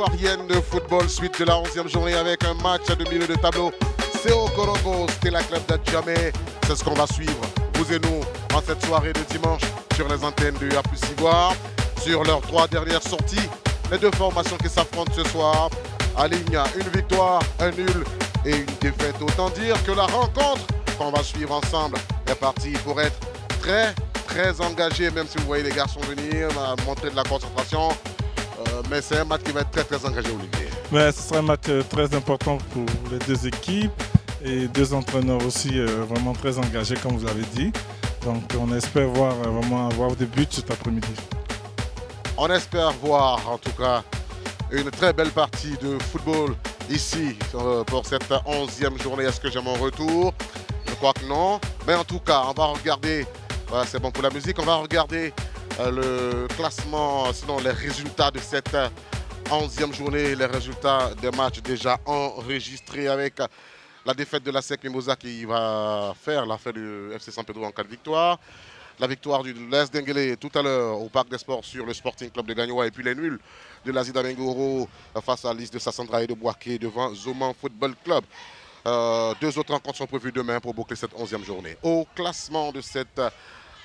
ivoirienne de football, suite de la 11e journée avec un match de milieu de tableau. CO Korogo, Stella Club d'Adjamé. C'est ce qu'on va suivre, vous et nous, en cette soirée de dimanche sur les antennes de A+ Ivoire. Sur leurs 3 dernières sorties, les 2 formations qui s'affrontent ce soir alignent une victoire, un nul et une défaite. Autant dire que la rencontre qu'on va suivre ensemble est partie pour être très engagée, même si vous voyez les garçons venir, montrer de la concentration. Mais c'est un match qui va être très engagé, Olivier. Mais ce sera un match très important pour les 2 équipes et 2 entraîneurs aussi vraiment très engagés, comme vous l'avez dit. Donc on espère vraiment avoir des buts cet après-midi. On espère voir en tout cas une très belle partie de football ici pour cette 11e journée. Est-ce que j'ai mon retour? Je crois que non. Mais en tout cas, on va regarder, voilà, c'est bon pour la musique, on va regarder le classement, sinon les résultats de cette 11e journée, les résultats des matchs déjà enregistrés avec la défaite de la SEC Mimosa qui va faire l'affaire du FC San Pedro en cas de victoire. La victoire du l'AS Denguélé tout à l'heure au Parc des Sports sur le Sporting Club de Gagnoa et puis les nuls de l'Azida Mengoro face à l'Is de Sassandra et de Boaké devant Zoman Football Club. 2 autres rencontres sont prévues demain pour boucler cette 11e journée. Au classement de cette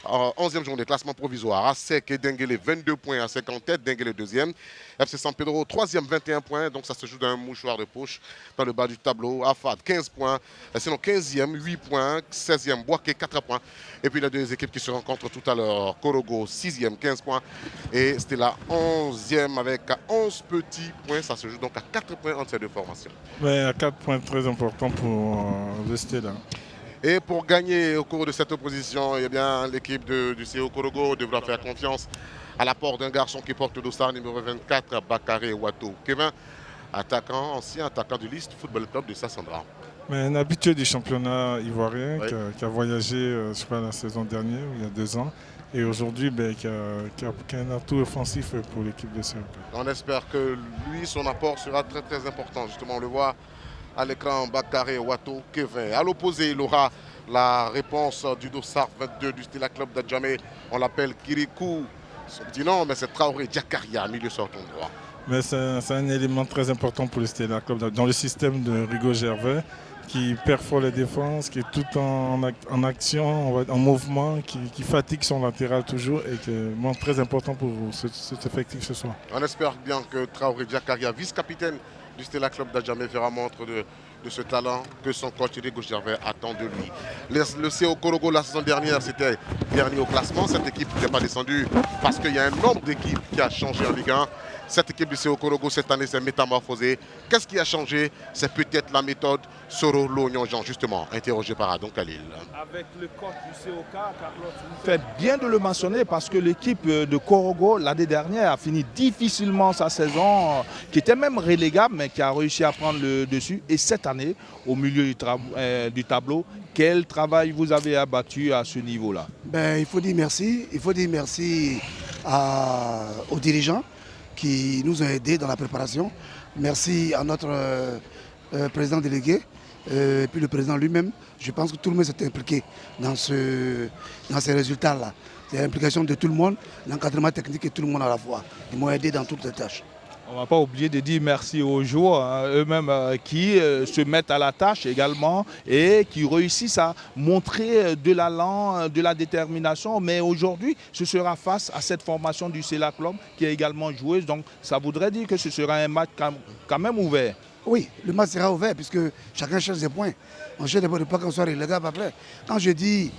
11e journée, classement provisoire, ASEC et Denguélé 22 points, ASEC en tête, Denguélé 2e. FC San Pedro 3e 21 points, donc ça se joue d'un mouchoir de poche dans le bas du tableau. AFAD 15 points, sinon 15e 8 points, 16e Boaké 4 points. Et puis les 2 équipes qui se rencontrent tout à l'heure, Korogo 6e 15 points et Stella 11e avec 11 petits points. Ça se joue donc à 4 points entre ces 2 formations. Mais à 4 points très importants pour le Stella. Et pour gagner au cours de cette opposition, eh bien, l'équipe du CO Korogo devra faire confiance à l'apport d'un garçon qui porte le dossard numéro 24, Bakary Wato Kevin, ancien attaquant du List Football Club de Sassandra. Mais un habitué du championnat ivoirien, oui, qui a voyagé je crois, la saison dernière, il y a 2 ans, et aujourd'hui qui a un atout offensif pour l'équipe de CO. On espère que lui, son apport sera très important. Justement, on le voit à l'écran, Bakary Wato Kevin. À l'opposé, il aura la réponse du dossard 22 du Stella Club d'Adjamé. On l'appelle Kirikou. Son petit nom, mais c'est Traoré Diakaria, milieu sortant droit. Mais c'est un élément très important pour le Stella Club dans le système de Rigo Gervais, qui perfore les défenses, qui est tout en action, en mouvement, qui fatigue son latéral toujours et qui est très important pour cet effectif ce soir. On espère bien que Traoré Diakaria, vice-capitaine du Stella Club d'Adjamé, fera montre de ce talent que son coach Rigo Gervais attend de lui. Le CO Korogo la saison dernière, c'était dernier au classement. Cette équipe n'est pas descendue parce qu'il y a un nombre d'équipes qui a changé en Ligue 1. Cette équipe du CO Korogo cette année s'est métamorphosée. Qu'est-ce qui a changé? C'est peut-être la méthode Soro Lognon-Jean, justement, interrogé par Adon Khalil. Avec le coach du COK, Carlos, vous faites bien de le mentionner parce que l'équipe de Korogo, l'année dernière, a fini difficilement sa saison, qui était même relégable, mais qui a réussi à prendre le dessus. Et cette année, au milieu du tableau, quel travail vous avez abattu à ce niveau-là? Il faut dire merci. Il faut dire merci aux dirigeants qui nous ont aidés dans la préparation. Merci à notre président délégué et puis le président lui-même. Je pense que tout le monde s'est impliqué dans ces résultats-là. C'est l'implication de tout le monde, l'encadrement technique et tout le monde à la fois. Ils m'ont aidé dans toutes les tâches. On ne va pas oublier de dire merci aux joueurs eux-mêmes qui se mettent à la tâche également et qui réussissent à montrer de l'allant, de la détermination. Mais aujourd'hui, ce sera face à cette formation du Stella Club qui est également joueuse. Donc ça voudrait dire que ce sera un match quand même ouvert. Oui, le match sera ouvert puisque chacun cherche des points. On cherche des points de pas qu'on soit relégable après. Quand je dis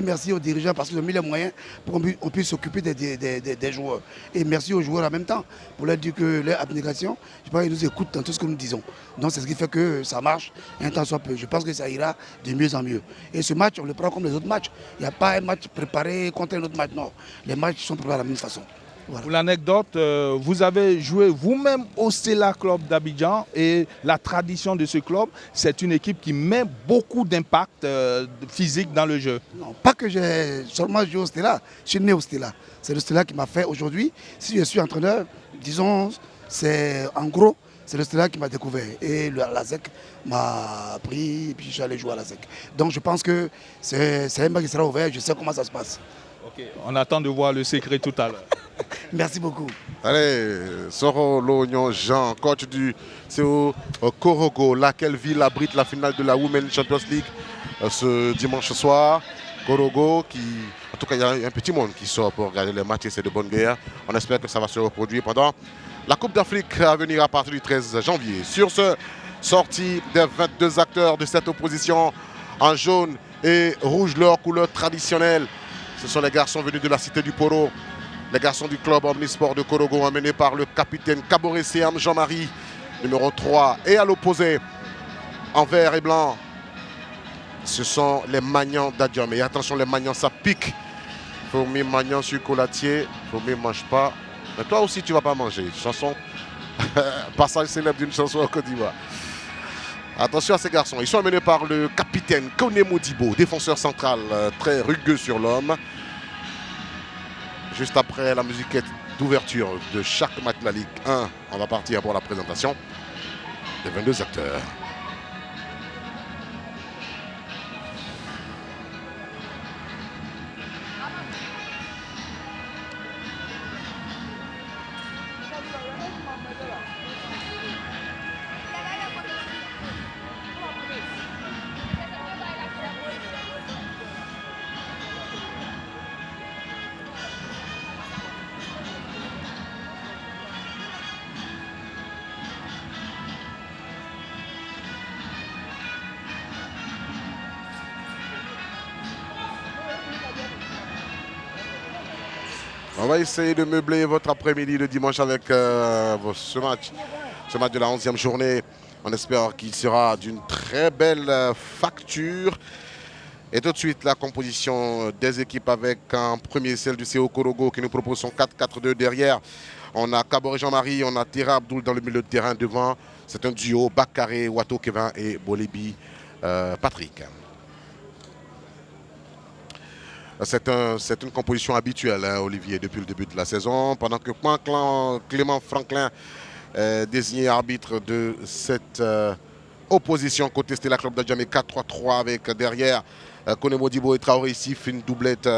merci aux dirigeants parce qu'ils ont mis les moyens pour qu'on puisse s'occuper des joueurs. Et merci aux joueurs en même temps pour leur dire que leur abnégation, je pense qu'ils nous écoutent dans tout ce que nous disons. Donc c'est ce qui fait que ça marche un temps soit peu. Je pense que ça ira de mieux en mieux. Et ce match, on le prend comme les autres matchs. Il n'y a pas un match préparé contre un autre match, non. Les matchs sont préparés de la même façon. Voilà. Pour l'anecdote, vous avez joué vous-même au Stella Club d'Abidjan et la tradition de ce club, c'est une équipe qui met beaucoup d'impact physique dans le jeu. Non, pas que j'ai seulement joué au Stella, je suis né au Stella. C'est le Stella qui m'a fait aujourd'hui. Si je suis entraîneur, disons, c'est en gros, c'est le Stella qui m'a découvert. Et la ZEC m'a pris et puis je suis allé jouer à la ZEC. Donc je pense que c'est un match qui sera ouvert, je sais comment ça se passe. Okay. On attend de voir le secret tout à l'heure. Merci beaucoup. Allez, Soro Lognon Jean, coach du CO Korogo. Laquelle ville abrite la finale de la Women's Champions League ce dimanche soir? Korogo, en tout cas, il y a un petit monde qui sort pour regarder les matchs et c'est de bonne guerre. On espère que ça va se reproduire pendant la Coupe d'Afrique à venir à partir du 13 janvier. Sur ce, sortie des 22 acteurs de cette opposition en jaune et rouge, leur couleur traditionnelle. Ce sont les garçons venus de la cité du Poro. Les garçons du club Omnisport de Korogo, emmenés par le capitaine Kaboré Siam Jean-Marie, numéro 3. Et à l'opposé, en vert et blanc, ce sont les Magnans d'Adiam. Et attention, les Magnans, ça pique. Fourmi Magnan sur Colatier. Fourmi ne mange pas. Mais toi aussi, tu ne vas pas manger. Chanson, passage célèbre d'une chanson en Côte d'Ivoire. Attention à ces garçons. Ils sont emmenés par le capitaine Kone Modibo, défenseur central, très rugueux sur l'homme. Juste après la musiquette d'ouverture de chaque match de la Ligue 1, on va partir pour la présentation des 22 acteurs. On va essayer de meubler votre après-midi de dimanche avec ce match de la 11e journée. On espère qu'il sera d'une très belle facture. Et tout de suite, la composition des équipes avec en premier celle du CO Korogo qui nous propose son 4-4-2 derrière. On a Kaboré Jean-Marie, on a Tira Abdoul dans le milieu de terrain devant. C'est un duo, Bakare, Wato Kevin et Bolebi Patrick. C'est une composition habituelle, hein, Olivier, depuis le début de la saison. Pendant que Clément Franklin est désigné arbitre de cette opposition côté Stella Club d'Adjamé 4-3-3 avec derrière Kone Modibo et Traoré Sif, une doublette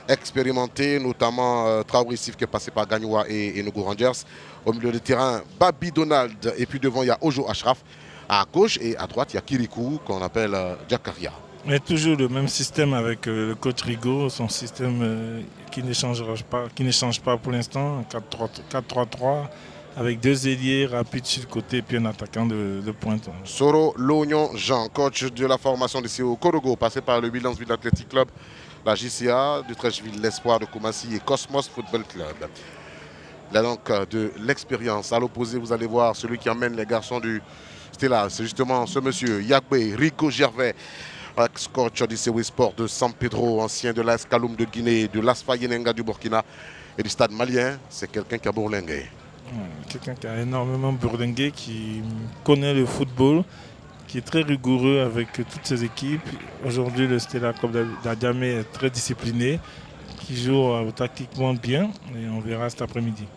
expérimentée, notamment Traoré Sif qui est passé par Gagnoua et Enugu Rangers. Au milieu de terrain, Babi Donald et puis devant il y a Ojo Ashraf. À gauche et à droite, il y a Kirikou qu'on appelle Jakaria. Mais toujours le même système avec le coach Rigo, son système qui ne change pas pour l'instant, 4-3-3, avec deux ailiers rapides sur le côté et puis un attaquant de pointe. Soro Lognon Jean, coach de la formation du CO Korogo, passé par le Williams Ville Athletic Club, la JCA, du Trècheville, l'Espoir de Koumassi et Cosmos Football Club. Il a donc de l'expérience. À l'opposé, vous allez voir celui qui emmène les garçons du Stella. C'est justement ce monsieur, Yagbe Rico Gervais, ex-coach du CW Sport de San Pedro, ancien de l'AS Kaloum de Guinée, de l'AS Fayenenga du Burkina et du Stade malien. C'est quelqu'un qui a bourlingué. Quelqu'un qui a énormément bourlingué, qui connaît le football, qui est très rigoureux avec toutes ses équipes. Aujourd'hui, le Stella Club d'Adjamé est très discipliné, qui joue tactiquement bien et on verra cet après-midi.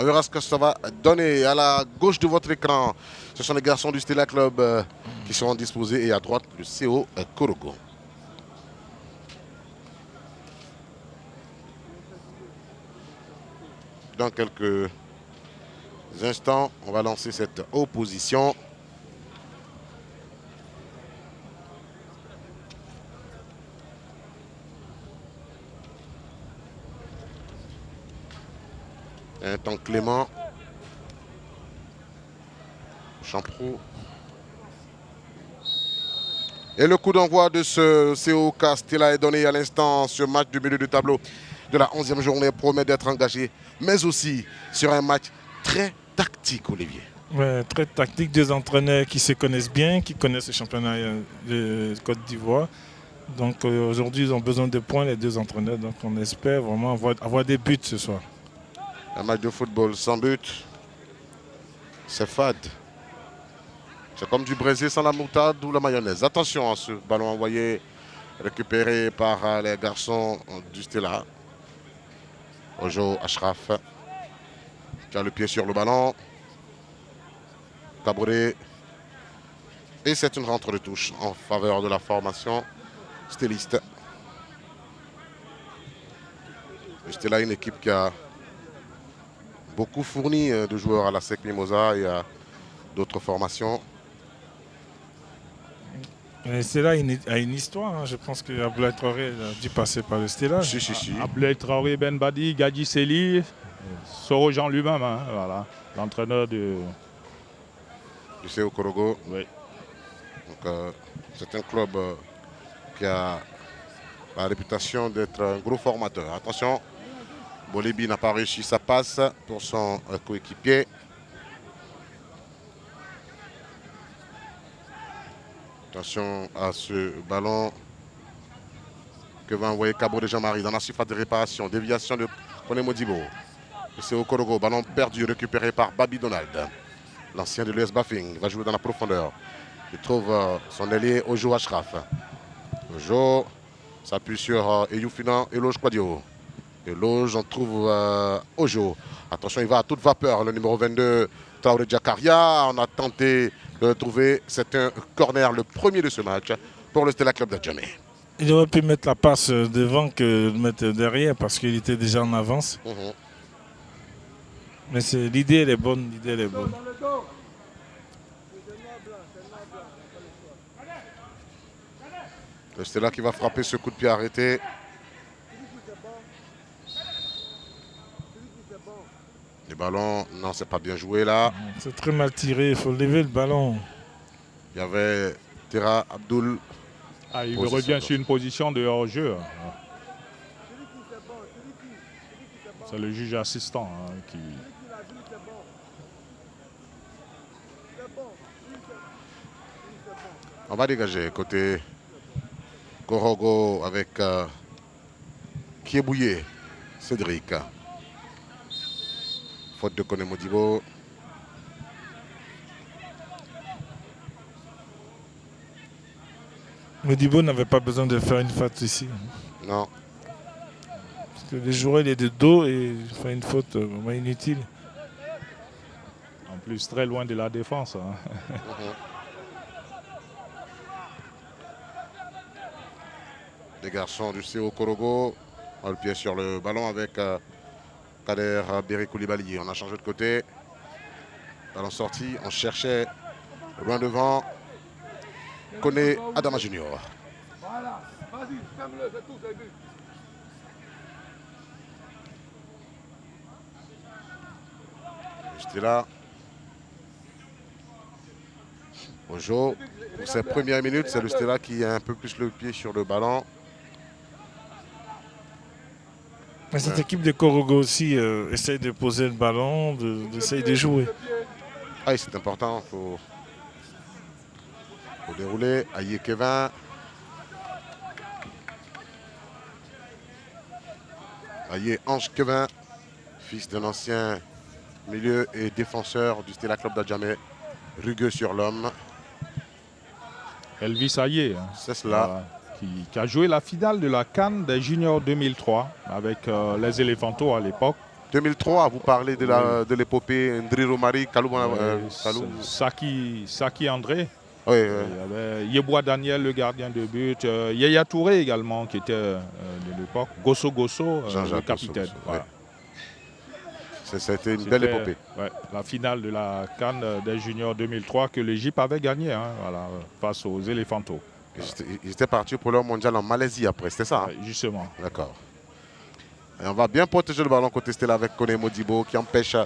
On verra ce que ça va donner. À la gauche de votre écran, ce sont les garçons du Stella Club qui seront disposés et à droite, le CO Korogo. Dans quelques instants, on va lancer cette opposition. Un temps Clément. Champrou. Et le coup d'envoi de ce COK Stella est donné à l'instant. Ce match du milieu du tableau de la 11e journée promet d'être engagé, mais aussi sur un match très tactique, Olivier. Ouais, très tactique, des entraîneurs qui se connaissent bien, qui connaissent le championnat de Côte d'Ivoire. Donc aujourd'hui, ils ont besoin de points, les deux entraîneurs. Donc on espère vraiment avoir des buts ce soir. Un match de football sans but, c'est fade. C'est comme du braisé sans la moutarde ou la mayonnaise. Attention à ce ballon envoyé, récupéré par les garçons du Stella. Ojo Ashraf qui a le pied sur le ballon. Cabré. Et c'est une rentre de touche en faveur de la formation stelliste. Le Stella, une équipe qui a beaucoup fourni de joueurs à la SEC Mimosa et à d'autres formations. Le Stella a une histoire, hein. Je pense que Abdoulaye Traoré a dû passer par le Stella. Si. Abdoulaye Traoré, Ben Badi, Gadji Seli, Sorojan lui-même, hein, voilà, l'entraîneur de... Du CO Korogo. Oui. Donc, c'est un club qui a la réputation d'être un gros formateur. Attention, Bolibi n'a pas réussi sa passe pour son coéquipier. Attention à ce ballon que va envoyer Cabo de Jean-Marie dans la surface de réparation. Déviation de Kone Modibo. C'est Okorogo, ballon perdu, récupéré par Babi Donald. L'ancien de l'US Bafing va jouer dans la profondeur. Il trouve son ailier Ojo Ashraf. Ojo s'appuie sur Eyoufina et Loge Quadio. Et Loge, on trouve Ojo. Attention, il va à toute vapeur, le numéro 22, Traoré Jakaria. On a tenté de le trouver. C'est un corner, le premier de ce match pour le Stella Club d'Adjamé. Il aurait pu mettre la passe devant que de mettre derrière parce qu'il était déjà en avance. Mais l'idée, elle est bonne. L'idée, elle est bonne. Le Stella qui va frapper ce coup de pied arrêté. Les ballons, non, c'est pas bien joué là. C'est très mal tiré, il faut lever le ballon. Il y avait Tera Abdul. Ah, il revient sur une position de hors-jeu. C'est le juge assistant qui... On va dégager côté Korogo avec Kiebouye, Cédric. Faute de Kone Modibo. Modibo n'avait pas besoin de faire une faute ici. Non. Parce que le joueur il est de dos et il fait une faute vraiment inutile. En plus, très loin de la défense. Les garçons du CO Korogo ont le pied sur le ballon avec Kader Beri Koulibaly. On a changé de côté. Ballon sorti. On cherchait loin devant. Kone Adama Junior. Voilà, vas-y, ferme-le, c'est tout, c'est but. J'étais là. Ojo, pour ses premières minutes, c'est le Stella qui a un peu plus le pied sur le ballon. Mais cette équipe de Korogo aussi essaye de poser le ballon, d'essayer de jouer. Ah, c'est important, il faut dérouler. Aïe Kevin. Aïe Ange Kevin, fils d'un ancien milieu et défenseur du Stella Club d'Adjamé, rugueux sur l'homme. Elvis Aye, C'est cela. Qui a joué la finale de la CAN des Juniors 2003 avec les Éléphantaux à l'époque. 2003, vous parlez de l'épopée Ndriro Marie, Kalou. Saki André. Oui, Il y avait Yeboah Daniel, le gardien de but. Yaya Touré également, qui était de l'époque. Gosso Gosso, le capitaine. Gosso, Voilà. C'était une belle épopée. Ouais, la finale de la CAN des Juniors 2003 que l'Égypte avait gagné face aux Éléphantaux. Ils étaient partis pour leur mondial en Malaisie après, c'était ça? Ouais, justement. D'accord. Et on va bien protéger le ballon côté Stella avec Kone Modibo qui empêche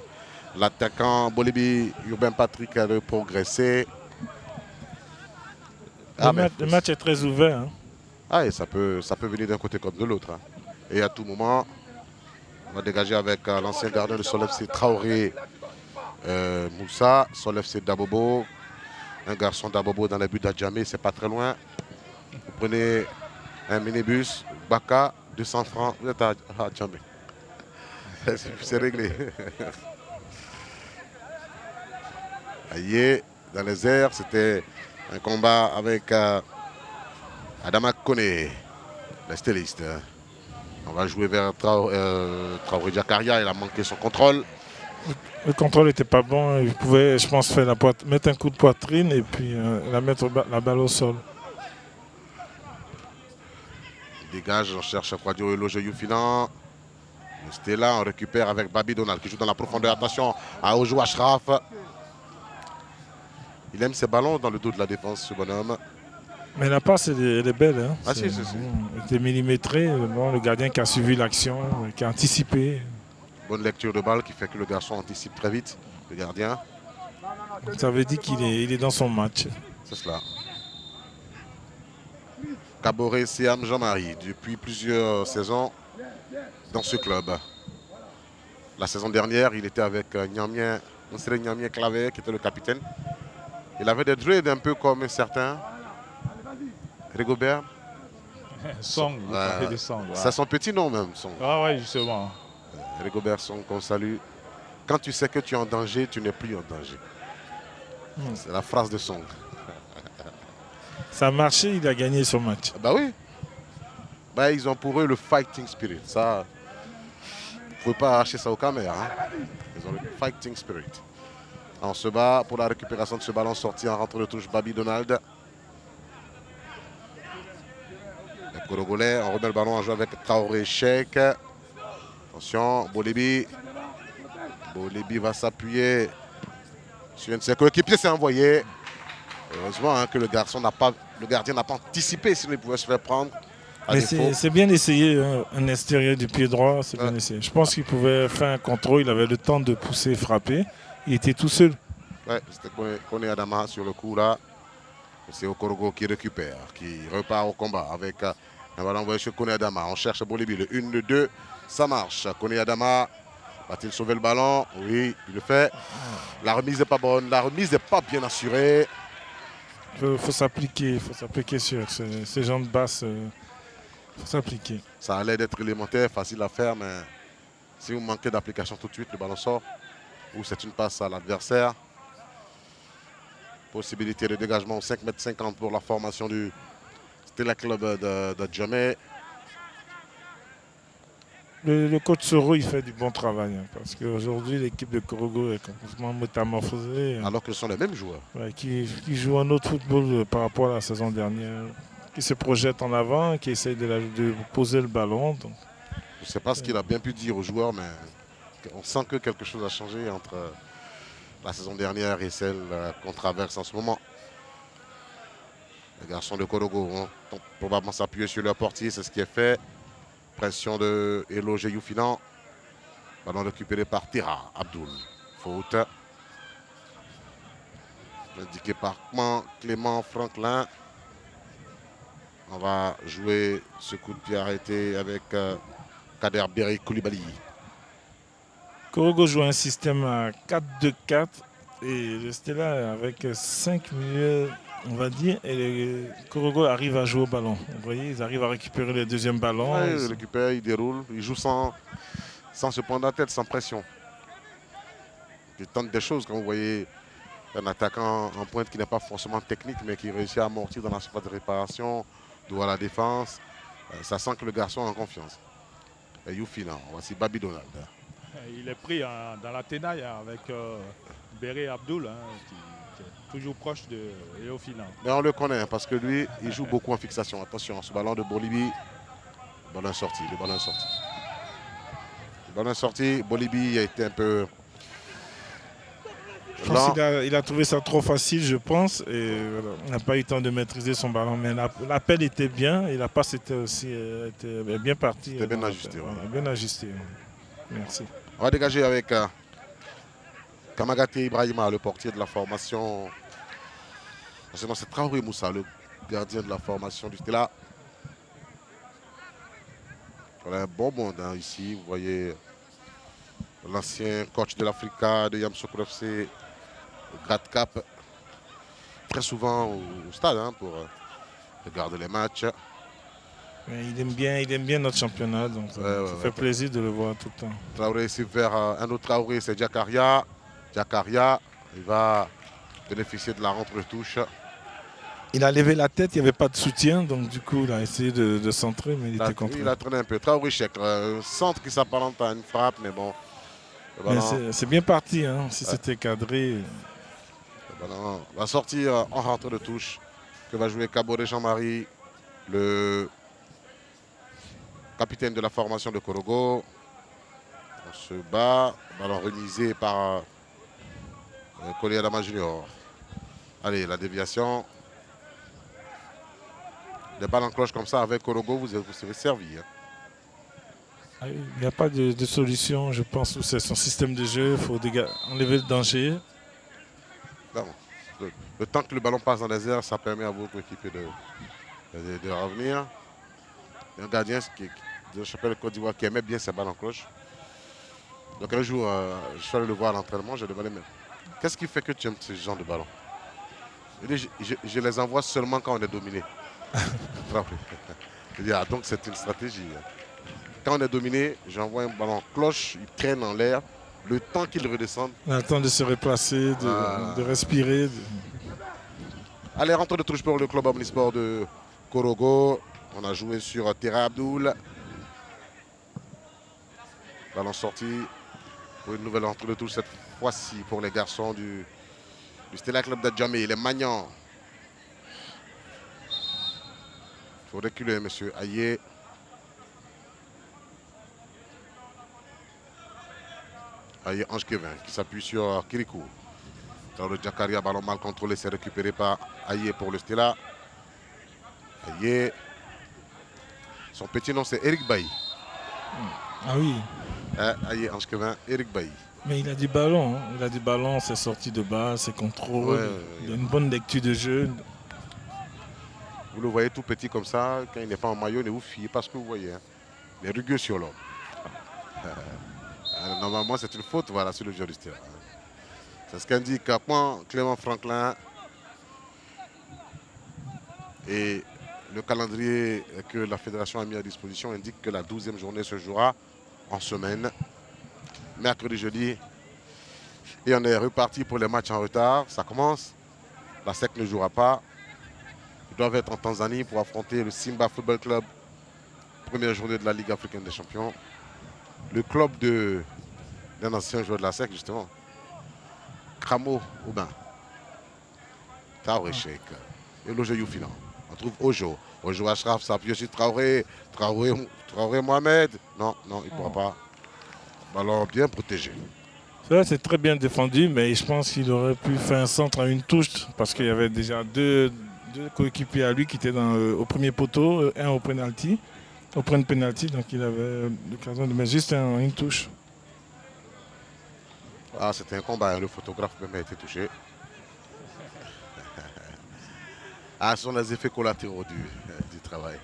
l'attaquant Bolibi Urbain Patrick de progresser. Le match est très ouvert. Hein. Ah, et ça peut venir d'un côté comme de l'autre. Hein. Et à tout moment, on va dégager avec l'ancien gardien de Sol FC Traoré Moussa, Sol FC Dabobo. Un garçon d'Abobo dans les buts d'Adjamé, c'est pas très loin. Vous prenez un minibus, Baka, 200 francs, vous êtes à Adjamé. C'est réglé. Aïe, dans les airs, c'était un combat avec Adama Kone, le stéliste. On va jouer vers Traoré Jakaria, il a manqué son contrôle. Le contrôle n'était pas bon, il pouvait, je pense, mettre un coup de poitrine et puis mettre la balle au sol. Il dégage, on cherche Kwadio et Loge Youfina. Stella, on récupère avec Babi Donald qui joue dans la profondeur. Attention à Ojo Ashraf. Il aime ses ballons dans le dos de la défense, ce bonhomme. Mais la passe, elle est belle. Hein. Ah si, si. Elle était millimétrée. Bon, le gardien qui a suivi l'action, qui a anticipé. Bonne lecture de balle qui fait que le garçon anticipe très vite, le gardien. Ça veut dire qu'il est dans son match. C'est cela. Kaboré Siam Jean-Marie, depuis plusieurs saisons dans ce club. La saison dernière, il était avec Nyamien Clavé, qui était le capitaine. Il avait des dreads un peu comme certains. Rigobert. Song, vous parlez de Song. C'est son petit nom même, Song. Ah ouais, justement. Rigobert Song, qu'on salue. Quand tu sais que tu es en danger, tu n'es plus en danger. C'est la phrase de Song. Ça a marché, il a gagné son match. Bah oui. Bah, ils ont pour eux le fighting spirit. Ça, vous ne pouvez pas arracher ça aux caméras. Hein. Ils ont le fighting spirit. On se bat pour la récupération de ce ballon sorti en rentrée de touche Babi Donald. Le Korogolais, on remet le ballon en jeu avec Traoré Cheikh. Attention, Bolébi. Bolébi va s'appuyer sur un de ses coéquipiers, c'est envoyé. Heureusement hein, que le gardien n'a pas anticipé sinon il pouvait se faire prendre. Mais c'est bien essayé, hein, un extérieur du pied droit, c'est bien essayé. Je pense qu'il pouvait faire un contrôle, il avait le temps de pousser et frapper. Il était tout seul. Ouais, c'était Kone Adama sur le coup là. C'est Okorogo qui récupère, qui repart au combat avec un ballon envoyé chez Kone Adama. On cherche Bolébi, le 1, le 2, ça marche. Kone Adama va-t-il sauver le ballon? Oui, il le fait. La remise n'est pas bonne, la remise n'est pas bien assurée. Il faut s'appliquer sur ces gens de basse. Il faut s'appliquer. Ça allait d'être élémentaire, facile à faire, mais si vous manquez d'application tout de suite, le ballon sort. Ou c'est une passe à l'adversaire. Possibilité de dégagement 5,50 m pour la formation du Stella Club de Djamé. Le coach Soro, il fait du bon travail. Hein, parce qu'aujourd'hui, l'équipe de Korogo est complètement métamorphosée. Alors que ce sont les mêmes joueurs. Ouais, qui jouent un autre football par rapport à la saison dernière. Qui se projette en avant, qui essaye de poser le ballon. Donc. Je ne sais pas ce qu'il a bien pu dire aux joueurs, mais on sent que quelque chose a changé entre la saison dernière et celle qu'on traverse en ce moment. Les garçons de Korogo vont probablement s'appuyer sur leur portier, c'est ce qui est fait. Pression de Eloge Youfinan. Ballon récupéré par Tira Abdoul. Faute. Indiqué par Clément Franklin. On va jouer ce coup de pied arrêté avec Kader Beri Koulibaly. Korogo joue un système à 4-2-4 et le Stella avec 5 milieux, on va dire, et le Korogo arrive à jouer au ballon. Vous voyez, ils arrivent à récupérer le deuxième ballon. Ouais, ils récupèrent, ils déroulent, ils jouent sans se prendre la tête, sans pression. Ils tentent des choses quand vous voyez un attaquant en pointe qui n'est pas forcément technique, mais qui réussit à amortir dans la surface de réparation, doit à la défense. Ça sent que le garçon est en confiance. Et Youfina, voici Babi Donald. Il est pris dans la tenaille avec Béré Abdoul, qui est toujours proche de Youfina. Mais on le connaît parce que lui, il joue beaucoup en fixation. Attention, ce ballon de Bolibi. Le ballon est sorti, le ballon est sorti. Le ballon est sorti, Bolibi a été un peu... Je pense qu'il a trouvé ça trop facile, je pense, et voilà, il n'a pas eu le temps de maîtriser son ballon. Mais l'appel était bien et la passe était aussi bien partie. C'était bien ajusté. Voilà, bien ajusté. Merci. On va dégager avec Kamagate Ibrahima, le portier de la formation. C'est Traoré Moussa, le gardien de la formation du Stella. On a un bon monde hein, ici. Vous voyez l'ancien coach de l'Africa de Yamoussoukro FC, Grad Cap, très souvent au stade hein, pour regarder les matchs. Mais il aime bien notre championnat, donc ça fait plaisir de le voir tout le temps. Traoré ici vers un autre Traoré, c'est Diakaria. Diakaria, il va bénéficier de la rentre de touche. Il a levé la tête, il n'y avait pas de soutien, donc du coup il a essayé de centrer, mais il était contre. Il a traîné un peu. Traoré Cheikh, centre qui s'apparente à une frappe, mais bon. C'est bien parti, hein, si c'était cadré. La sortie en rentrée de touche que va jouer Kaboré Jean-Marie, le capitaine de la formation de Korogo. On se bat. Ballon remisé par Collier Adama Junior. Allez, la déviation. Des balles en cloche comme ça avec Korogo, vous serez servi. Hein. Il n'y a pas de solution, je pense, c'est son système de jeu, il faut enlever le danger. Non. Le temps que le ballon passe dans les airs, ça permet à votre équipe de revenir. Un gardien de Chapelle Côte d'Ivoire qui aimait bien ses balles en cloche. Donc un jour, je suis allé le voir à l'entraînement, j'ai demandé, mais qu'est-ce qui fait que tu aimes ce genre de ballon? Il dit, je les envoie seulement quand on est dominé. Je dis, ah, donc c'est une stratégie. Quand on est dominé, j'envoie un ballon en cloche, il traîne en l'air. Le temps qu'il redescende. On a le temps de se replacer, de respirer. Allez, rentre de touche pour le club omnisport de Korogo. On a joué sur Terra Abdoul. Ballon sorti pour une nouvelle entrée de touche cette fois-ci pour les garçons du Stella Club d'Adjamé, les Magnans. Il faut reculer, monsieur Aye. Aye Ange Kevin qui s'appuie sur Kirikou. Dans le Jakaria, ballon mal contrôlé, c'est récupéré par Aye pour le Stella. Aye. Son petit nom c'est Eric Bailly. Ah oui. Aye Ange Kevin, Eric Bailly. Mais il a du ballon, hein. Il a du ballon, c'est sorti de base, c'est contrôle. Ouais, il a une bonne lecture de jeu. Vous le voyez tout petit comme ça, quand il n'est pas en maillot, ne vous fiez pas à ce que vous voyez. Hein. Il est rugueux sur l'homme. Normalement, c'est une faute voilà, sur le joueur du Stella. C'est ce qu'indique Clément Franklin. Et le calendrier que la fédération a mis à disposition indique que la 12e journée se jouera en semaine. Mercredi, jeudi. Et on est reparti pour les matchs en retard. Ça commence. La SEC ne jouera pas. Ils doivent être en Tanzanie pour affronter le Simba Football Club. Première journée de la Ligue africaine des champions. Le club d'un ancien joueur de la SEC, justement. Kramo Oubin. Traoré Sheik. Et Loge Youfina. On trouve Ojo. Ojo Ashraf s'appuie sur Traoré. Traoré Mohamed. Non, il ne pourra pas. Ballon bien protégé. C'est très bien défendu, mais je pense qu'il aurait pu faire un centre à une touche parce qu'il y avait déjà deux coéquipiers à lui qui étaient au premier poteau, un au penalty, donc il avait l'occasion de mettre juste une touche. Ah, c'était un combat, le photographe même a été touché. Ah, ce sont les effets collatéraux du travail.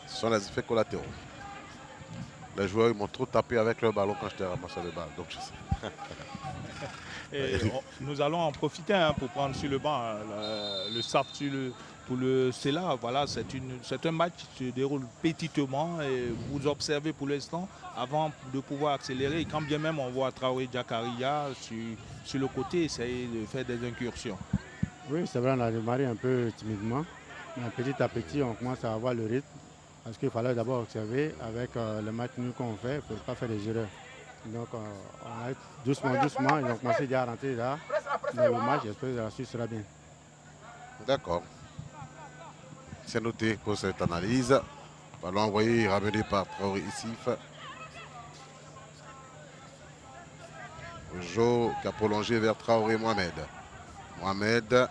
Ce sont les effets collatéraux. Les joueurs m'ont trop tapé avec le ballon quand j'étais ramassé le ballon. Donc je sais. Nous allons en profiter pour prendre sur le banc le start pour le Stella. Voilà, c'est un match qui se déroule petitement et vous observez pour l'instant avant de pouvoir accélérer. Et quand bien même on voit Traoré Jakaria sur le côté essayer de faire des incursions. Oui, c'est vrai, on a démarré un peu timidement. Mais petit à petit, on commence à avoir le rythme. Parce qu'il fallait d'abord observer avec le match nul qu'on fait pour ne pas faire des erreurs. Donc on a doucement, ils ont commencé déjà à rentrer là dans le match. J'espère que la suite sera bien. D'accord. C'est noté pour cette analyse. Ballon envoyé, ramené par Traoré Issif. Jo qui a prolongé vers Traoré Mohamed. Mohamed.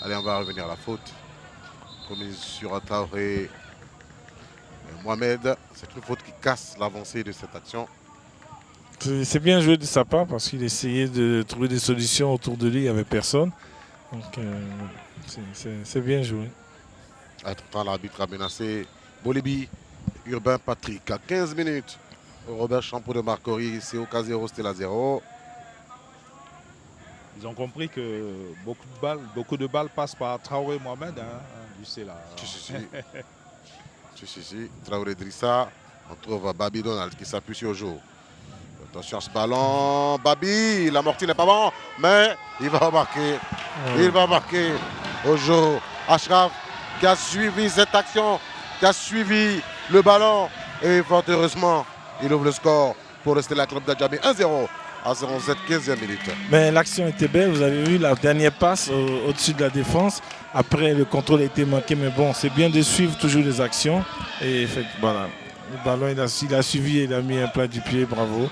Allez, on va revenir à la faute. Commise sur Traoré Mohamed. C'est une faute qui casse l'avancée de cette action. C'est bien joué de sa part parce qu'il essayait de trouver des solutions autour de lui, il n'y avait personne. Donc c'est bien joué. Attends, l'arbitre a menacé Bolibi, Urbain Patrick à 15 minutes. Robert Champeau de Marcory, c'est au cas 0, c'était la 0. Ils ont compris que beaucoup de balles passent par Traoré Mohamed. Du Stella. Si. Traoré Drissa. On trouve Babi Donald qui s'appuie sur Ojo. Attention à ce ballon. Babi, l'amorti n'est pas bon, mais il va marquer. Il va marquer. Ojo Ashraf qui a suivi cette action, qui a suivi le ballon. Et fort heureusement, il ouvre le score pour le Stella Club d'Adjamé. 1-0 à 0 cette 15e minute. Mais l'action était belle, vous avez vu la dernière passe au-dessus de la défense. Après, le contrôle a été manqué, mais bon, c'est bien de suivre toujours les actions. Et fait, voilà, le ballon, il a suivi et il a mis un plat du pied, bravo.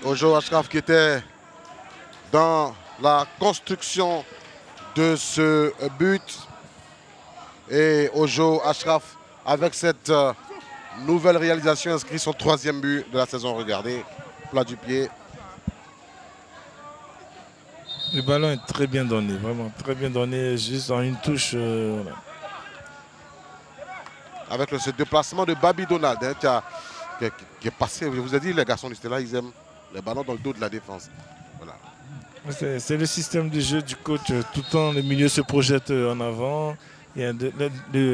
Ojo Ashraf qui était dans la construction de ce but. Et Ojo Ashraf, avec cette nouvelle réalisation, inscrit son 3e but de la saison. Regardez, plat du pied. Le ballon est très bien donné, vraiment très bien donné, juste en une touche. Voilà. Avec ce déplacement de Babi Donald hein, qui est passé. Je vous ai dit, les garçons du Stella, ils aiment les ballons dans le dos de la défense. Voilà. C'est le système de jeu du coach. Tout le temps, le milieu se projette en avant. Il y a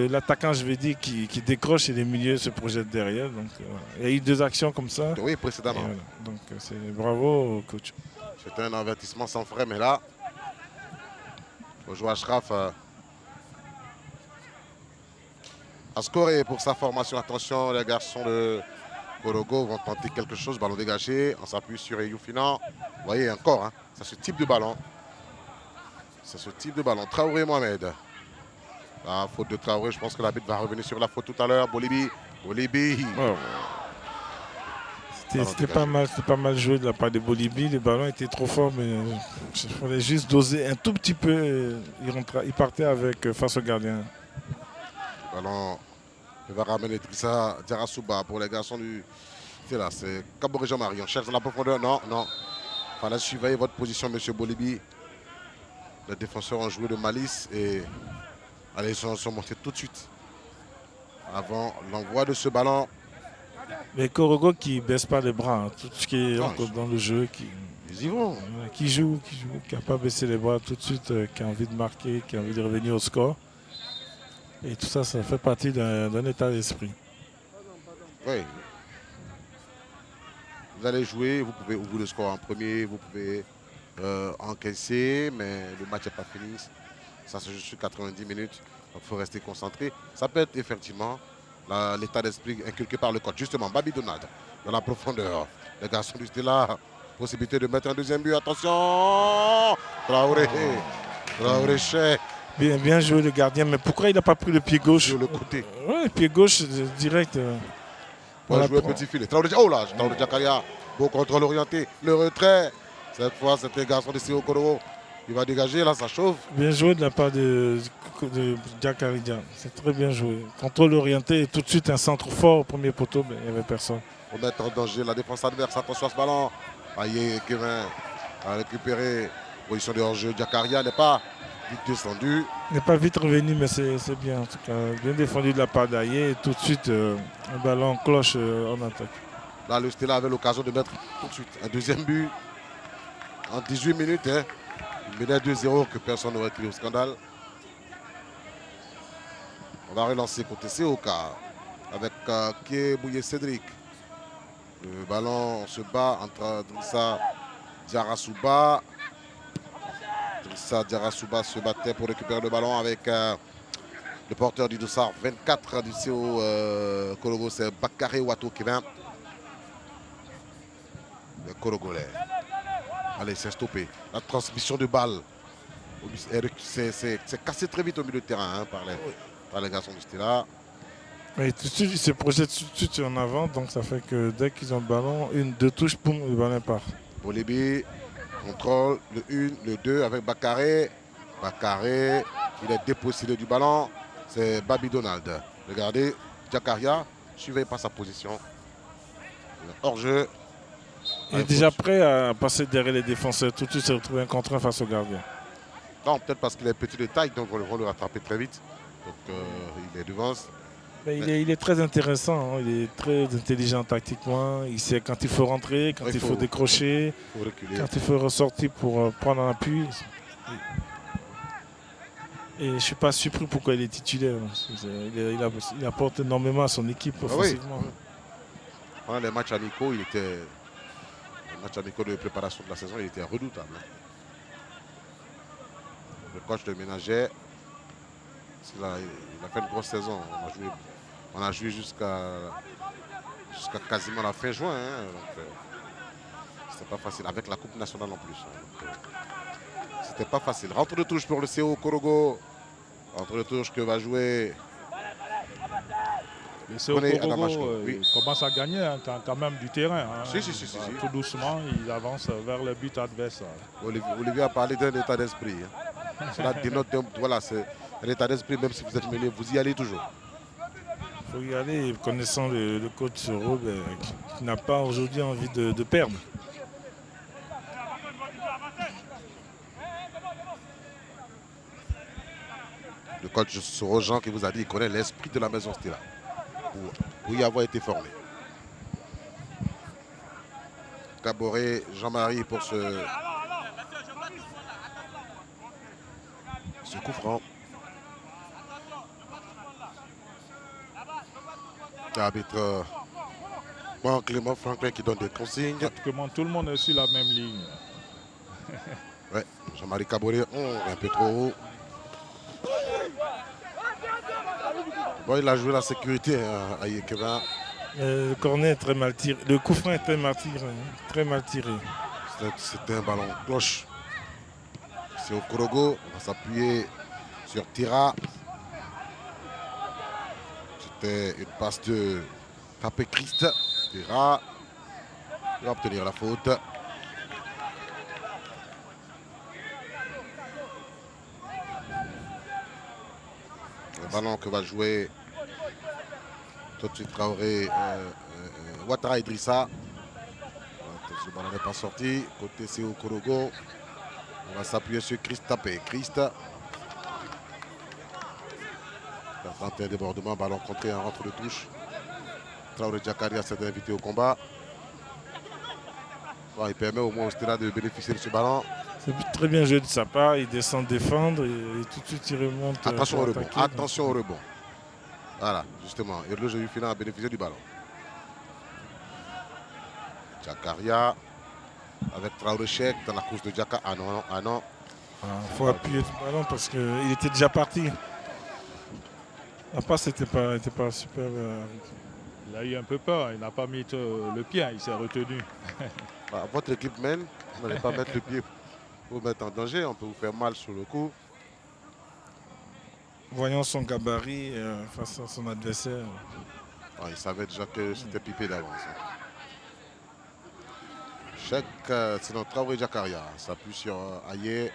l'attaquant, je vais dire, qui décroche et le milieu se projette derrière. Donc, voilà. Il y a eu 2 actions comme ça. Oui, précédemment. Voilà. Donc, bravo au coach. C'était un avertissement sans frais, mais là, Ojo Ashraf a scoré pour sa formation. Attention, les garçons de Korogo vont tenter quelque chose. Ballon dégagé, on s'appuie sur Youfina. Vous voyez encore, hein, c'est ce type de ballon. C'est ce type de ballon. Traoré Mohamed. La faute de Traoré, je pense que l'arbitre va revenir sur la faute tout à l'heure. Bolibi. Oh. C'était pas mal joué de la part de Bolibi. Le ballon était trop fort, mais il fallait juste doser un tout petit peu. Il partait face au gardien. Le ballon, il va ramener Drissa Diarasouba pour les garçons du... C'est là, c'est Kaboré Jean-Marie. On cherche dans la profondeur. Non. Il fallait surveiller votre position, monsieur Bolibi. Les défenseurs ont joué de malice et allez, ils sont montés tout de suite. Avant l'envoi de ce ballon. Mais Korogo qui baisse pas les bras, hein, tout ce qui est encore dans le jeu, ils y vont. Qui joue, qui n'a pas baissé les bras tout de suite, qui a envie de marquer, qui a envie de revenir au score. Et tout ça, ça fait partie d'un état d'esprit. Oui. Vous allez jouer, vous pouvez ouvrir le score en premier, vous pouvez encaisser, mais le match n'est pas fini. Ça se joue sur 90 minutes, donc il faut rester concentré. Ça peut être effectivement l'état d'esprit inculqué par le coach. Justement, Babi Donald, dans la profondeur. Les garçons du Stella, possibilité de mettre un 2e but. Attention, Traoré chèque. Bien joué le gardien, mais pourquoi il n'a pas pris le pied gauche? Sur le côté. Oui, pied gauche direct. On va jouer petit filet. Traoré Jakaria, beau contrôle orienté. Le retrait. Cette fois, c'était le garçon de Sio Korogo. Il va dégager, là ça chauffe. Bien joué de la part de Jakaria. C'est très bien joué. Contrôle orienté, tout de suite un centre fort au premier poteau, mais il n'y avait personne. Pour mettre en danger la défense adverse. Attention à ce ballon. Aïe, Kevin a récupéré. Position de hors-jeu. Jakaria n'est pas vite descendu. Il n'est pas vite revenu, mais c'est bien en tout cas. Bien défendu de la part d'Aïe. Et tout de suite, un ballon cloche en attaque. Là, le Stella avait l'occasion de mettre tout de suite un 2e but en 18 minutes. Hein. Il menait 2-0 que personne n'aurait crié au scandale. On va relancer côté COK avec Kébouye Cédric. Le ballon se bat entre Drissa Diarasouba. Drissa Diarasouba se battait pour récupérer le ballon avec le porteur du dossard 24 du CO Korogo, c'est Bakare Wato Kevin. Le Korogolais. Allez, c'est stoppé. La transmission de balle. C'est cassé très vite au milieu de terrain hein, par les garçons du Stella. Et tout de suite, ils se projettent tout de suite en avant. Donc ça fait que dès qu'ils ont le ballon, 1-2 touches, boum, le ballon part. Bolibi contrôle le 1, le 2 avec Bakare. Bakare, il est dépossédé du ballon. C'est Babi Donald. Regardez, Jakaria, suivez pas sa position. Hors-jeu. Il est déjà prêt à passer derrière les défenseurs. Tout de suite, se retrouver un contre un face au gardien. Non, peut-être parce qu'il est petit de taille, donc on va le rattraper très vite. Donc il est devant. Mais il est très intéressant, hein. Il est très intelligent tactiquement. Il sait quand il faut rentrer, quand il faut décrocher, quand il faut ressortir pour prendre un appui. Et je ne suis pas surpris pourquoi il est titulaire. Il apporte énormément à son équipe offensivement. Oui. Pendant les matchs amicaux, les matchs amicaux de préparation de la saison, il était redoutable. Le coach le ménageait. Il a fait une grosse saison. On a joué jusqu'à quasiment la fin juin. Hein. C'est pas facile, avec la Coupe nationale en plus. C'était pas facile. Rentre de touche pour le CO Korogo. Rentre de touche que va jouer. Le CO Korogo commence à gagner hein, quand même du terrain. Hein. Si. Tout doucement, il avance vers le but adverse. Olivier a parlé d'un état d'esprit. Hein. Cela dénote, voilà, c'est un état d'esprit, même si vous êtes mené, vous y allez toujours. Il faut y aller, connaissant le coach Soro, qui n'a pas aujourd'hui envie de perdre. Le coach Soro, Jean, qui vous a dit qu'il connaît l'esprit de la maison Stella. Pour y avoir été formé. Caboret, Jean-Marie pour ce coup franc. L'arbitre Clément Franklin qui donne des consignes. Pratiquement tout le monde est sur la même ligne. Ouais, Jean-Marie Caboret, un peu trop haut. Bon, il a joué la sécurité à Yekeva. Le corner est très mal tiré. Le coup franc est très mal tiré. Très mal tiré. C'était un ballon cloche. C'est au Korogo. On va s'appuyer sur Tira. C'était une passe de Tapé Christ. Tira. Il va obtenir la faute. Le ballon que va jouer tout de suite Traoré, Ouattara Idrissa. Ce ballon n'est pas sorti. Côté CO Korogo. On va s'appuyer sur Christ Tapé. Christ. Un débordement, ballon contré, un rentre de touche. Traoré Jakaria s'est invité au combat. Bon, il permet au moins au Stella de bénéficier de ce ballon. C'est très bien joué de sa part, il descend défendre et tout de suite il remonte. Attention au rebond, attention au rebond. Voilà, justement, et le jeu final a bénéficié du ballon. Jakaria avec Traoré Cheikh dans la course de Jaka. Ah non, ah non. Il faut appuyer le ballon parce qu'il était déjà parti. La passe n'était pas super. Il a eu un peu peur, il n'a pas mis le pied, il s'est retenu. Votre équipe mène, vous n'allez pas mettre le pied pour vous mettre en danger, on peut vous faire mal sur le coup. Voyons son gabarit face à son adversaire. Il savait déjà que c'était pipé d'avance. Cheikh, c'est notre Traoré Jakaria. S'appuie sur Aye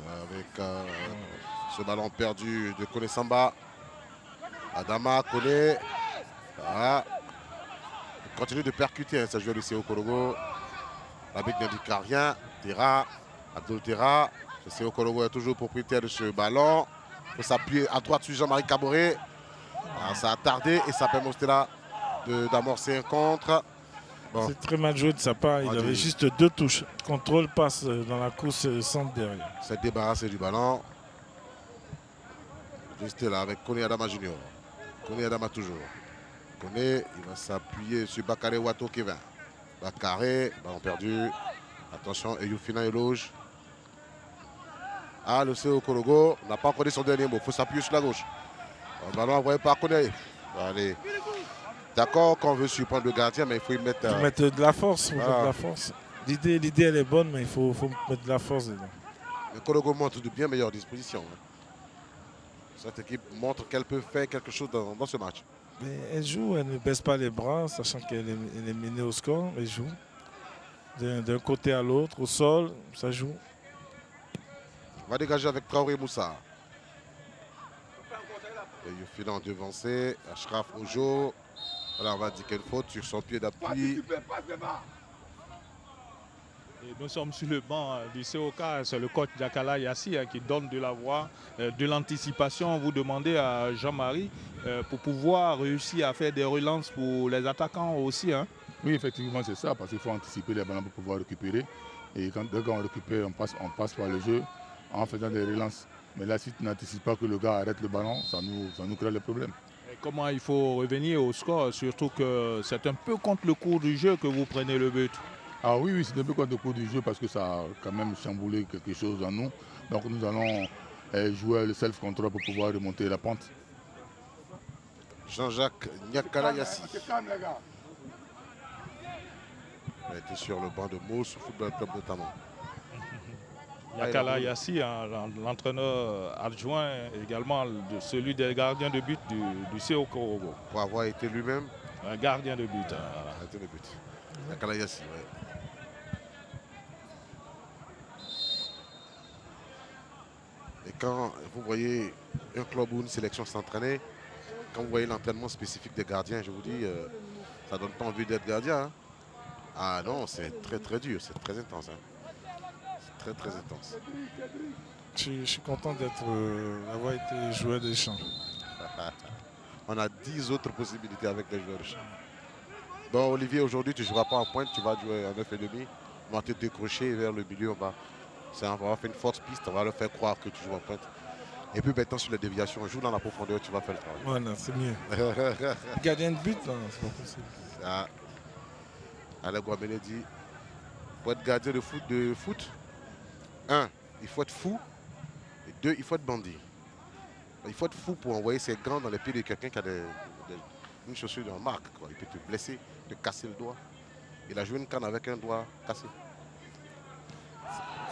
avec ce ballon perdu de Kone Samba. Adama, Kone. Voilà. Il continue de percuter, ça joue le CO Korogo. L'arbitre n'indique rien. Tera, Abdul Tera. Le CO Korogo est toujours propriétaire de ce ballon. Il faut s'appuyer à droite sur Jean-Marie Caboret. Ça a tardé et ça permet au Stella d'amorcer un contre. Bon. C'est très mal joué de sa part. Il avait juste 2 touches. Contrôle, passe dans la course centre derrière. C'est débarrassé du ballon. Stella avec Kone Adama Junior. Kone Adama toujours. Kone, il va s'appuyer sur Bakare Wato Kevin. Bakare, ballon perdu. Attention, et Youfina éloge. Ah, le CO Korogo n'a pas encore dit son dernier mot. Il faut s'appuyer sur la gauche. Le ballon envoyé par Kone. Allez. D'accord qu'on veut surprendre le gardien, mais il faut y mettre... Il faut mettre de la force. L'idée, elle est bonne, mais il faut mettre de la force dedans. Le Korogo montre de bien meilleures dispositions. Cette équipe montre qu'elle peut faire quelque chose dans ce match. Mais elle joue, elle ne baisse pas les bras, sachant qu'elle est menée au score. Elle joue. D'un côté à l'autre, au sol, ça joue. On va dégager avec Traoré Moussa. Et Youfina en devancé. Ashraf Ojo. Voilà, on va indiquer une faute sur son pied d'appui. Nous sommes sur le banc du COK, c'est le coach Jakala Yassi qui donne de la voix, de l'anticipation. Vous demandez à Jean-Marie pour pouvoir réussir à faire des relances pour les attaquants aussi. Hein. Oui, effectivement, c'est ça, parce qu'il faut anticiper les ballons pour pouvoir récupérer. Et dès qu'on récupère, on passe par le jeu en faisant des relances. Mais là, si tu n'anticipes pas que le gars arrête le ballon, ça nous crée des problèmes. Et comment il faut revenir au score, surtout que c'est un peu contre le cours du jeu que vous prenez le but. Ah oui, c'est un peu contre le cours du jeu parce que ça a quand même chamboulé quelque chose en nous. Donc nous allons jouer le self-control pour pouvoir remonter la pente. Jean-Jacques Nyakala Yassi. Il a été sur le banc de Mousse Football Club notamment. Yakala Yassi, hein, l'entraîneur adjoint également, celui des gardiens de but du CO Korogo. Pour avoir été lui-même un gardien de but. gardien de but. Yakala Yassi, ouais. Et quand vous voyez un club ou une sélection s'entraîner, quand vous voyez l'entraînement spécifique des gardiens, je vous dis, ça donne pas envie d'être gardien. Hein. Ah non, c'est très très dur, c'est très intense. Hein. C'est très intense. Je suis content d'avoir été joueur des champs. On a 10 autres possibilités avec les joueurs de champ. Bon, Olivier, aujourd'hui, tu ne joueras pas en pointe, tu vas jouer en 9,5. On va te décrocher vers le milieu. On va faire une forte piste, on va leur faire croire que tu joues en pointe. Et puis maintenant, sur les déviations, on joue dans la profondeur, tu vas faire le travail. Voilà, c'est mieux. Gardien de but, non, c'est pas possible. Ah. Alain Guamene dit, pour être gardien de foot, 1, il faut être fou. Et 2, il faut être bandit. Il faut être fou pour envoyer ses gants dans les pieds de quelqu'un qui a une chaussure de marque. Quoi. Il peut te blesser, te casser le doigt. Il a joué une canne avec un doigt cassé.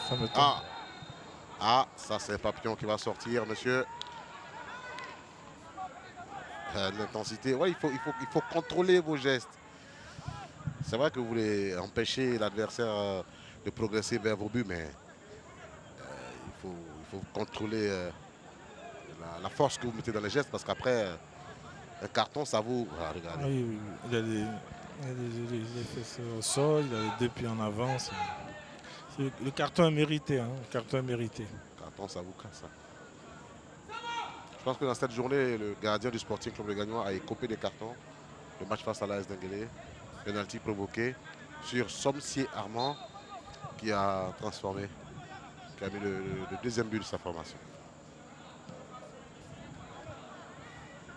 Ça me tombe. Ça c'est Papillon qui va sortir, monsieur. L'intensité, ouais, il faut contrôler vos gestes. C'est vrai que vous voulez empêcher l'adversaire de progresser vers vos buts, mais il faut contrôler la force que vous mettez dans les gestes, parce qu'après, un carton, ça vous... Ah, regardez. Oui, il a des fesses au sol, il a les 2 pieds en avant. Le carton est mérité. Hein, le carton est mérité. Le carton, ça vous casse. Hein. Je pense que dans cette journée, le gardien du Sporting Club de Gagnois a écopé des cartons. Le match face à l'AS Denguélé. Penalty provoqué sur Somsier Armand qui a transformé, qui a mis le deuxième but de sa formation.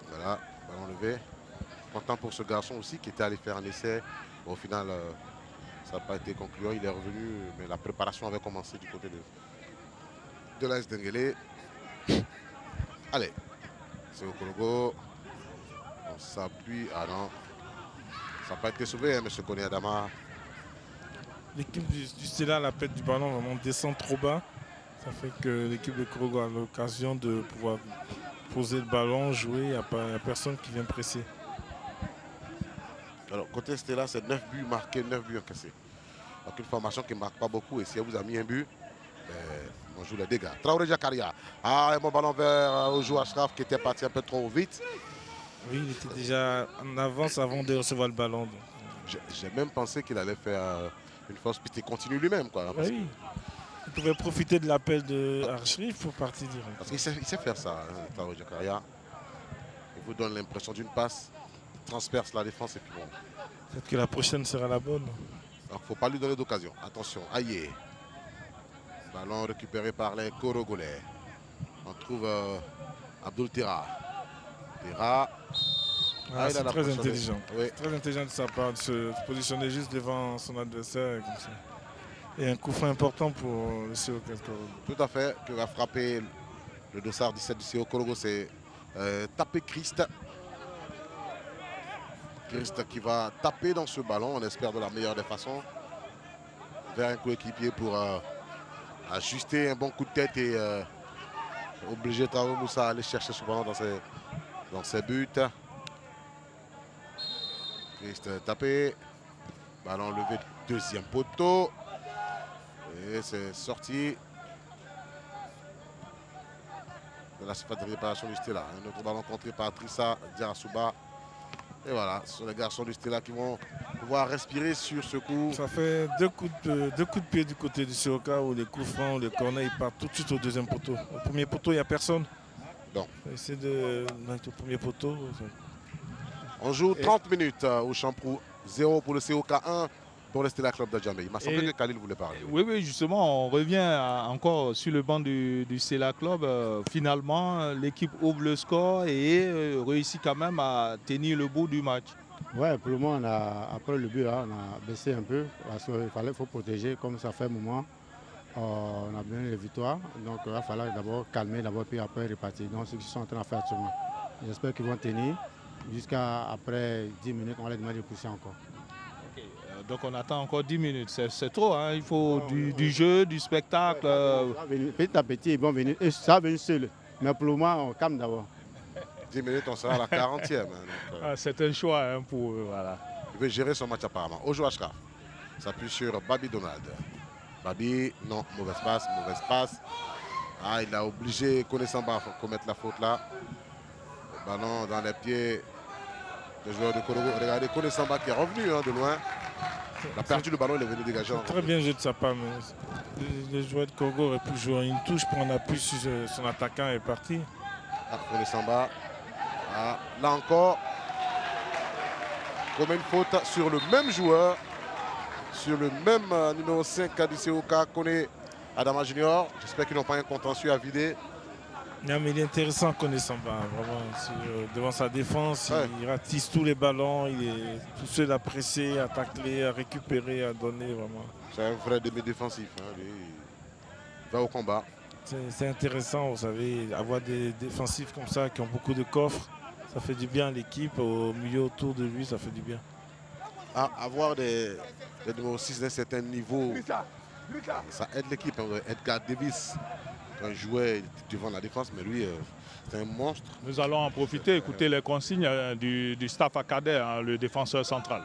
Voilà, ballon levé. Content pour ce garçon aussi qui était allé faire un essai. Au final, ça n'a pas été concluant. Il est revenu, mais la préparation avait commencé du côté de l'AS Denguélé. Allez, c'est au Kologo. On s'appuie. Ah non. Ça n'a pas été sauvé, hein, M. Kone Adama. L'équipe du Stella, la pète du ballon, vraiment descend trop bas. Ça fait que l'équipe de Korogo a l'occasion de pouvoir poser le ballon, jouer. Il n'y a personne qui vient presser. Alors, côté Stella, c'est 9 buts marqués, 9 buts encaissés. Donc, une formation qui ne marque pas beaucoup. Et si elle vous a mis un but, on joue les dégâts. Traoré Jakaria. Ah, et mon ballon vers au joueur Ashraf qui était parti un peu trop vite. Oui, il était déjà en avance avant de recevoir le ballon. J'ai même pensé qu'il allait faire une fausse piste et continue lui-même. Oui, il pouvait profiter de l'appel de Archrif pour partir direct. Parce qu'il sait faire ça, hein, Traoré Jakaria. Il vous donne l'impression d'une passe, transperce la défense et puis bon. Peut-être que la prochaine sera la bonne. Donc il ne faut pas lui donner d'occasion. Attention, aïe. Ballon récupéré par les Korogolais. On trouve Abdul Tira. C'est très intelligent. Oui. Très intelligent de sa part de se positionner juste devant son adversaire comme ça. Et un coup franc important pour le CO Korogo. Tout à fait, que va frapper le dossard 17 du CO Korogo, c'est taper Christ. Christ qui va taper dans ce ballon, on espère de la meilleure des façons, vers un coéquipier pour ajuster un bon coup de tête et obliger Traoré Moussa à aller chercher ce ballon dans ses buts. Christ tapé. Ballon levé, deuxième poteau. Et c'est sorti de la surface de réparation du Stella. Un autre ballon contré par Trissa Diarasuba. Et voilà, ce sont les garçons du Stella qui vont pouvoir respirer sur ce coup. Ça fait deux coups de pied du côté du Sioka où les coups francs, les corners, ils partent tout de suite au deuxième poteau. Au premier poteau, il n'y a personne. Non. Essayer de mettre au premier poteau. On joue 30 minutes au Champrou. 0 pour le COK, 1 pour le Stella Club d'Adjamé. Il m'a semblé que Khalil voulait parler. Oui, justement, on revient encore sur le banc du Stella Club. Finalement, l'équipe ouvre le score et réussit quand même à tenir le bout du match. Ouais, pour le moment, après le but, là, on a baissé un peu parce qu'il faut protéger, comme ça fait un moment. On a bien les victoires, donc il va falloir d'abord calmer, puis après repartir. Donc, c'est ce qu'ils sont en train de faire actuellement. J'espère qu'ils vont tenir. Jusqu'à après 10 minutes, on va les demander de pousser encore. Okay. Donc on attend encore 10 minutes. C'est trop, hein. Il faut du jeu, du spectacle. Petit à petit, ils vont venir. Et ça va venir seul. Mais pour le moment, on calme d'abord. 10 minutes, on sera à la 40e. Hein, C'est un choix, hein, pour eux. Voilà. il veut gérer son match apparemment. Ojo Ashraf s'appuie sur Babi Donald. Babi, non, mauvaise passe. Ah, il a obligé Konesamba à commettre la faute là. Le ballon dans les pieds du joueur de Korogo. Regardez Konesamba qui est revenu de loin. Il a perdu le ballon, il est venu dégager. Très bien joué de sa part, mais le joueur de Korogo aurait pu jouer une touche pour en appui sur son attaquant et est parti. Ah, Konesamba. Ah, là encore, commet une faute sur le même joueur, sur le même numéro 5 Adiseoka, Kone Adama Junior. J'espère qu'ils n'ont pas un contentieux à vider. Non, mais il est intéressant Konesamba, vraiment. Devant sa défense, il ratisse tous les ballons, il est tout seul à presser, à tacler, à récupérer, à donner, vraiment. C'est un vrai demi-défensif. Il va au combat. C'est intéressant, vous savez, avoir des défensifs comme ça qui ont beaucoup de coffres. Ça fait du bien à l'équipe, au milieu autour de lui, ça fait du bien. Avoir des numéros 6 d'un certain niveau, ça aide l'équipe. Edgar Davis, un joueur devant la défense, mais lui, c'est un monstre. Nous allons en profiter, écouter les consignes du staff acadien, hein, le défenseur central.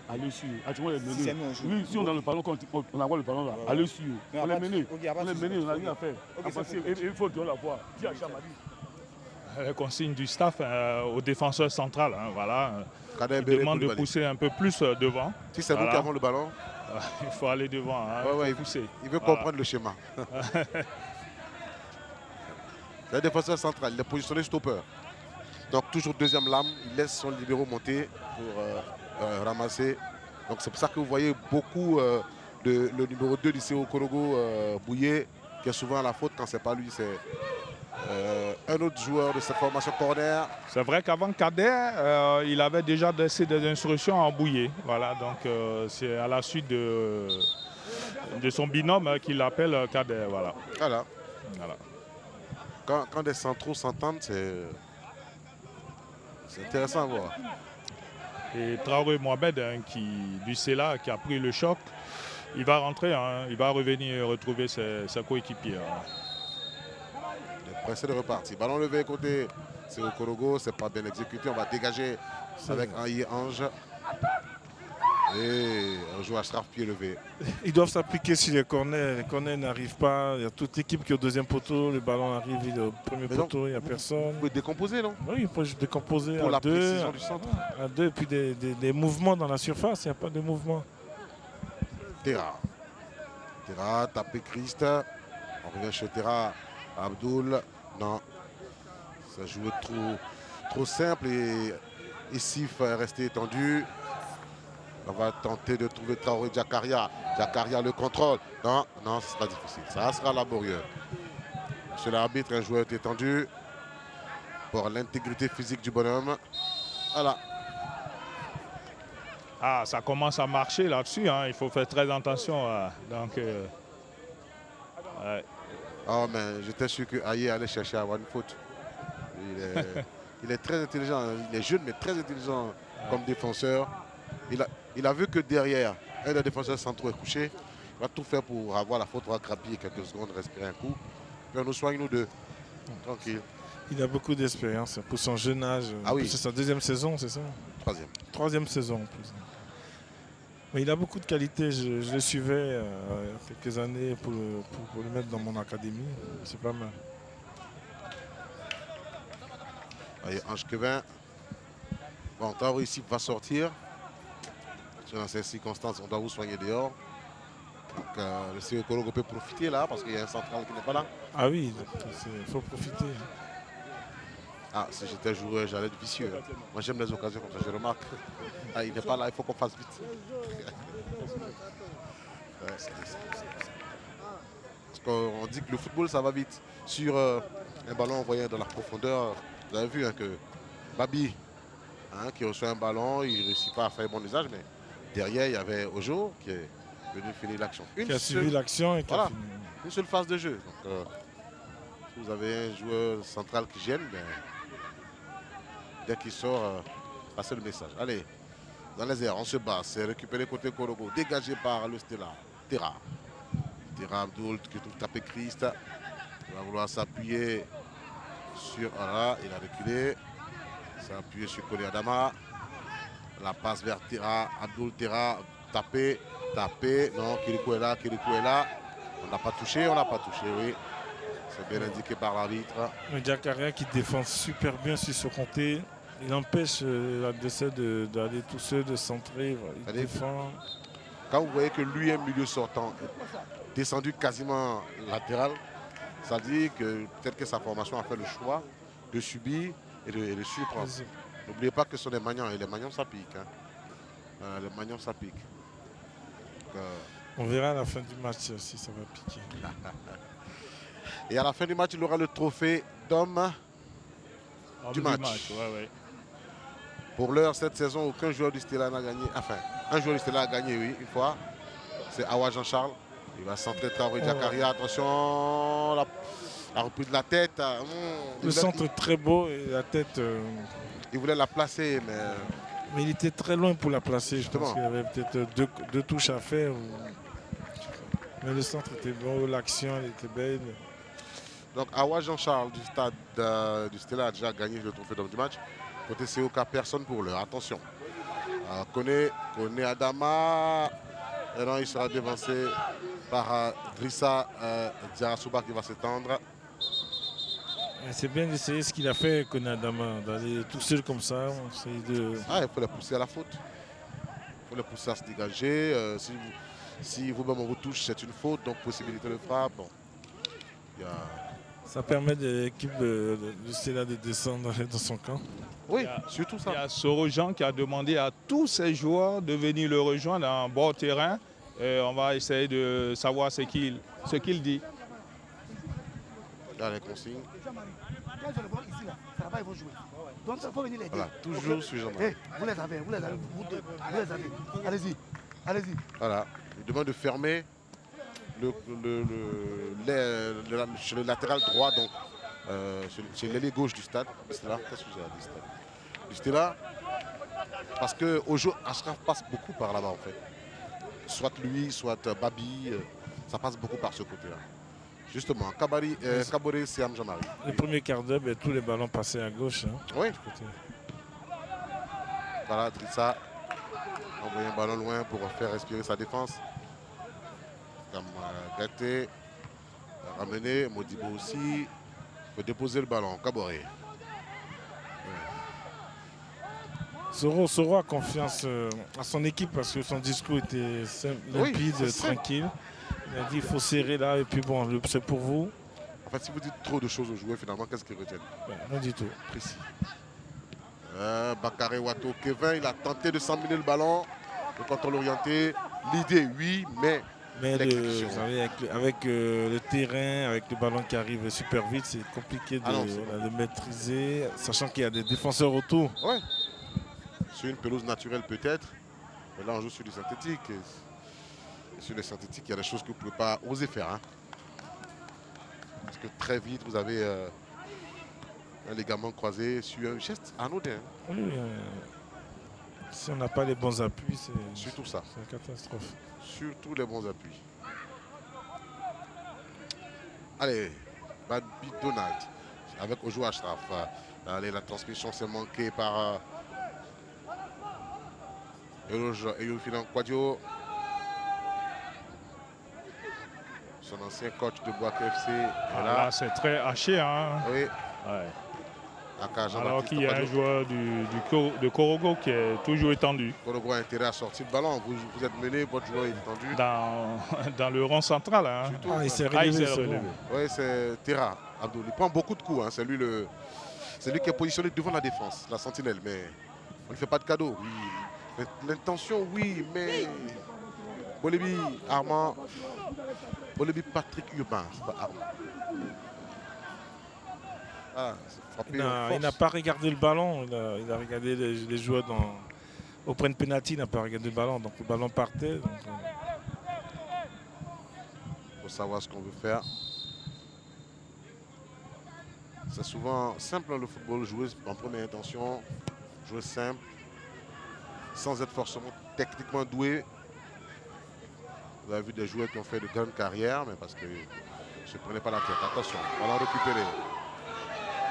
Allez sur. Oui, si on a le ballon, on envoie le ballon là, allez sur. On est mené, on n'a rien à faire. Il faut qu'on la voie. Les consignes du staff au défenseur central, hein, voilà. Il demande de pousser un peu plus devant. Si c'est nous qui avons le ballon, il faut aller devant, hein, pousser. Il veut comprendre le schéma. Le défenseur central, il est positionné stopper. Donc toujours deuxième lame, il laisse son libéraux monter pour ramasser. Donc c'est pour ça que vous voyez beaucoup le numéro 2 du CO Korogo, Bouillet, qui est souvent à la faute quand c'est pas lui, c'est un autre joueur de cette formation corner. C'est vrai qu'avant Kader, il avait déjà laissé des instructions en Bouillet. Voilà, donc c'est à la suite de son binôme qu'il appelle Kader. Voilà. Voilà. Quand des centraux s'entendent, c'est intéressant à voir. Et Traoré Mohamed, hein, du CELA, qui a pris le choc, il va rentrer, hein, il va revenir retrouver ses coéquipiers. Hein. Il est pressé de repartir. Ballon levé côté, c'est au Korogo, c'est pas bien exécuté. On va dégager avec Aïe Ange. Et on joue à Ashraf pied levé. Ils doivent s'appliquer sur les corners. Les corners n'arrivent pas. Il y a toute l'équipe qui est au deuxième poteau. Le ballon arrive, il est au premier poteau, il n'y a personne. Vous pouvez décomposer, non? Oui, il faut décomposer pour à la deux. Précision du centre. À deux, puis des mouvements dans la surface. Il n'y a pas de mouvement. Terra, tapé Christ. On revient chez Terra. Abdoul, non. Ça joue trop simple et Sif est resté étendu. On va tenter de trouver Traoré Jakaria. Jakaria le contrôle. Non, ce sera difficile. Ça sera laborieux. Monsieur l'arbitre, un joueur est étendu pour l'intégrité physique du bonhomme. Voilà. Ah, ça commence à marcher là-dessus. Hein. Il faut faire très attention. Ouais. Oh, mais j'étais sûr que Aïe allait chercher à avoir une faute. Il est très intelligent. Il est jeune, mais très intelligent comme défenseur. Il a vu que derrière, un des défenseurs centraux est couché. Il va tout faire pour avoir la faute, on va grappiller quelques secondes, respirer un coup. Puis on nous soigne, nous deux. Tranquille. Il a beaucoup d'expérience pour son jeune âge. Ah oui. C'est sa deuxième saison, c'est ça? Troisième saison en plus. Mais il a beaucoup de qualités. Je le suivais il y a quelques années pour le mettre dans mon académie. C'est pas mal. Allez, Ange Kevin. Bon, Traoré ici va sortir. Dans ces circonstances, on doit vous soigner dehors. Donc le CEO Korogo peut profiter là parce qu'il y a un central qui n'est pas là. Ah oui, il faut profiter. Ah, si j'étais joueur, j'allais être vicieux. Moi j'aime les occasions comme ça, je remarque. Ah, il n'est pas là, il faut qu'on fasse vite. Parce qu'on dit que le football ça va vite. Sur un ballon envoyé dans la profondeur, vous avez vu hein, que Babi, qui reçoit un ballon, il ne réussit pas à faire bon usage, mais derrière il y avait Ojo qui est venu finir l'action. Qui a suivi l'action et qui a fini. Une seule phase de jeu. Donc, si vous avez un joueur central qui gêne, ben, dès qu'il sort, passez le message. Allez, Dans les airs, on se bat. C'est récupéré côté Korogo. Dégagé par le Stella. Terra. Terra Abdul qui trouve taper Christ. Il va vouloir s'appuyer sur... Voilà, il a reculé. S'est appuyé sur Kone Adama. La passe vers Terra. Abdul Terra. Tapé. Tapé. Non, Kirikou est là. Kirikou est là. On n'a pas touché. On n'a pas touché, oui. C'est bien indiqué par l'arbitre. Diakaria qui défend super bien sur ce côté. Il empêche l'adversaire d'aller tout seul, de centrer. Il défend. Quand vous voyez que lui est milieu sortant, descendu quasiment latéral, ça dit que peut-être que sa formation a fait le choix de subir et de surprendre. N'oubliez pas que ce sont des magnons, et les magnons ça pique. Hein. Les magnons ça pique. Donc, on verra à la fin du match si ça va piquer. Et à la fin du match, il aura le trophée d'homme du match. Ouais. Pour l'heure, cette saison, aucun joueur du Stella n'a gagné. Enfin, un joueur du Stella a gagné, oui, une fois. C'est Awa Jean-Charles. Il va centrer Traoré Diakaria. Attention, la reprise de la tête. Le centre est très beau et la tête... Il voulait la placer, mais il était très loin pour la placer. Justement. Je pense qu'il y avait peut-être deux touches à faire. Mais le centre était beau, l'action elle était belle. Donc Awa Jean-Charles du stade du Stella a déjà gagné le trophée d'homme du match. Côté COK, personne pour l'heure. Attention. Kone Adama. Et non, il sera devancé par Drissa Diarasuba qui va s'étendre. C'est bien d'essayer ce qu'il a fait, Kone Adama, d'aller tout seul comme ça. Il faut les pousser à la faute. Il faut les pousser à se dégager. Si vous-même on vous touche, c'est une faute, donc possibilité de frappe. Bon. Ça permet de l'équipe de Stella de descendre dans son camp. Oui, surtout ça. Il y a Sorojan qui a demandé à tous ses joueurs de venir le rejoindre en bord terrain. Et on va essayer de savoir ce qu'il dit. Là, les consignes. Quand je le vois ici, là, ça va pas, ils vont jouer. Donc, il faut venir les dire. Voilà, toujours sur Jean-Marie. Vous les avez, vous les avez. Allez-y, allez-y. Voilà, il demande de fermer le latéral droit, donc c'est l'ailier gauche du stade. Stella, qu'est-ce que j'ai dit, stade du Stella, parce qu'au jeu, Ashraf passe beaucoup par là-bas en fait. Soit lui, soit Babi, ça passe beaucoup par ce côté-là. Justement, Kaboré, Siam Jean-Marie. Le premier quart d'heure, tous les ballons passaient à gauche. Hein, oui. Voilà, Drissa envoie un ballon loin pour faire respirer sa défense. Comme Gaté, ramené, Modibo aussi. Il faut déposer le ballon, Kaboré. Soro a confiance à son équipe parce que son discours était limpide, tranquille. Il a dit qu'il faut serrer là et puis bon, c'est pour vous. En fait, si vous dites trop de choses aux joueurs, finalement, qu'est-ce qu'ils retiennent? Non du tout. Précis. Bakary Wato, Kevin, il a tenté de s'emmener le ballon. Le contrôle orienté. L'idée, oui, mais avec le terrain, avec le ballon qui arrive super vite, c'est compliqué de maîtriser, sachant qu'il y a des défenseurs autour. Ouais. Sur une pelouse naturelle peut-être, mais là on joue sur du synthétique. Et sur les synthétiques, il y a des choses que vous ne pouvez pas oser faire. Hein. Parce que très vite, vous avez un ligament croisé sur un geste anodin. Oui, si on n'a pas les bons appuis, c'est surtout ça. C'est une catastrophe. Surtout les bons appuis. Allez, Babi Donald avec Ojo Ashraf. Allez, la transmission s'est manquée par Eyofinan Quadio. Son ancien coach de Boaké FC. Là, c'est très haché. Hein. Oui. Ouais. Alors qu'il y a un joueur de Korogo qui est toujours étendu. Korogo a intérêt à sortir le ballon. Vous êtes mené, votre joueur est étendu. Dans le rond central. Hein. Surtout, il s'est relevé. Oui, c'est Terra Abdoul. Il prend beaucoup de coups. Hein. C'est lui qui est positionné devant la défense, la sentinelle. Mais on ne fait pas de cadeau. Oui. L'intention, oui, mais Bolébi, Armand. Bolébi, Patrick Urbain, c'est pas Armand. Il n'a pas regardé le ballon, il a regardé les joueurs au point de pénalty, il n'a pas regardé le ballon, donc le ballon partait. Il faut savoir ce qu'on veut faire. C'est souvent simple le football, jouer en première intention, jouer simple. sans être forcément techniquement doués. Vous avez vu des joueurs qui ont fait de grandes carrières, mais parce que ne se prenaient pas la tête. Attention, ballon récupéré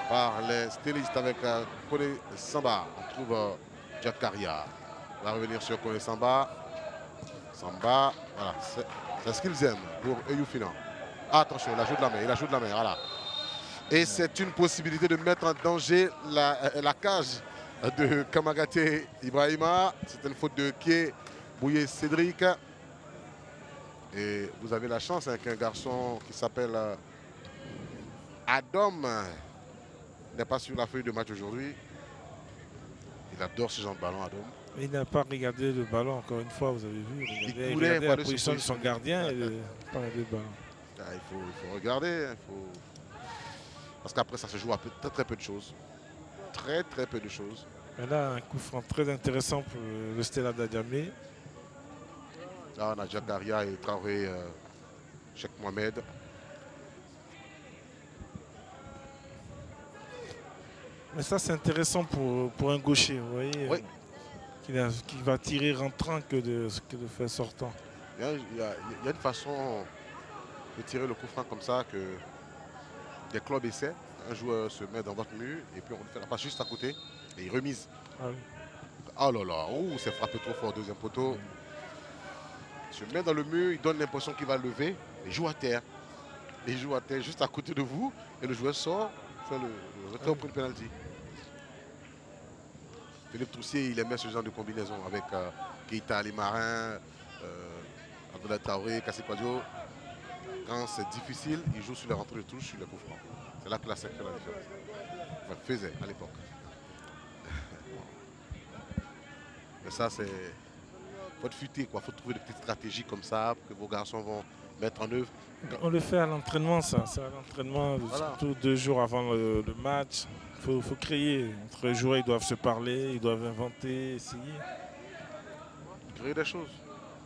par les stylistes avec Kone Samba. On trouve Jakaria. On va revenir sur Kone Samba. Samba, voilà, c'est ce qu'ils aiment pour Eyoufina. Attention, il ajoute de la main, voilà. Et c'est une possibilité de mettre en danger la cage de Kamagaté Ibrahima. C'est une faute de Ké Bouye Cédric. Et vous avez la chance avec un garçon qui s'appelle Adam. Il n'est pas sur la feuille de match aujourd'hui. Il adore ce genre de ballon, Adam. Il n'a pas regardé le ballon, encore une fois, vous avez vu. Il regardait la position de son gardien et pas regardé le ballon. Ah, il faut regarder. Parce qu'après, ça se joue à très peu de choses. Très peu de choses. Et là, un coup franc très intéressant pour le Stella d'Adjamé. Là, on a Jakaria et Traoré, Cheikh Mohamed. Mais ça, c'est intéressant pour un gaucher, vous voyez. Oui. Qui va tirer rentrant que de faire sortant. Il y a une façon de tirer le coup franc comme ça que des clubs essaient. Un joueur se met dans votre mur et puis on fait la passe juste à côté et il remise. Ah oui. Oh là là, c'est frappé trop fort, deuxième poteau. Il se met dans le mur, il donne l'impression qu'il va lever et joue à terre. Il joue à terre juste à côté de vous et le joueur sort, fait le retrait au point de pénalty. Philippe Troussier, il aimait ce genre de combinaison avec Keita Alimarin, Abdoulaye Traoré, Kassé Kouadio. Quand c'est difficile, il joue sur les rentrées de touche, sur les coups francs. C'est là que la SEC fait la différence. Enfin, faisait à l'époque. Mais ça, c'est... Il faut fuiter, quoi. Il faut trouver des petites stratégies comme ça que vos garçons vont mettre en œuvre. On le fait à l'entraînement, ça. C'est à l'entraînement, voilà. Surtout 2 jours avant le match. Il faut créer. Entre les joueurs, ils doivent se parler, ils doivent inventer, essayer. Créer des choses.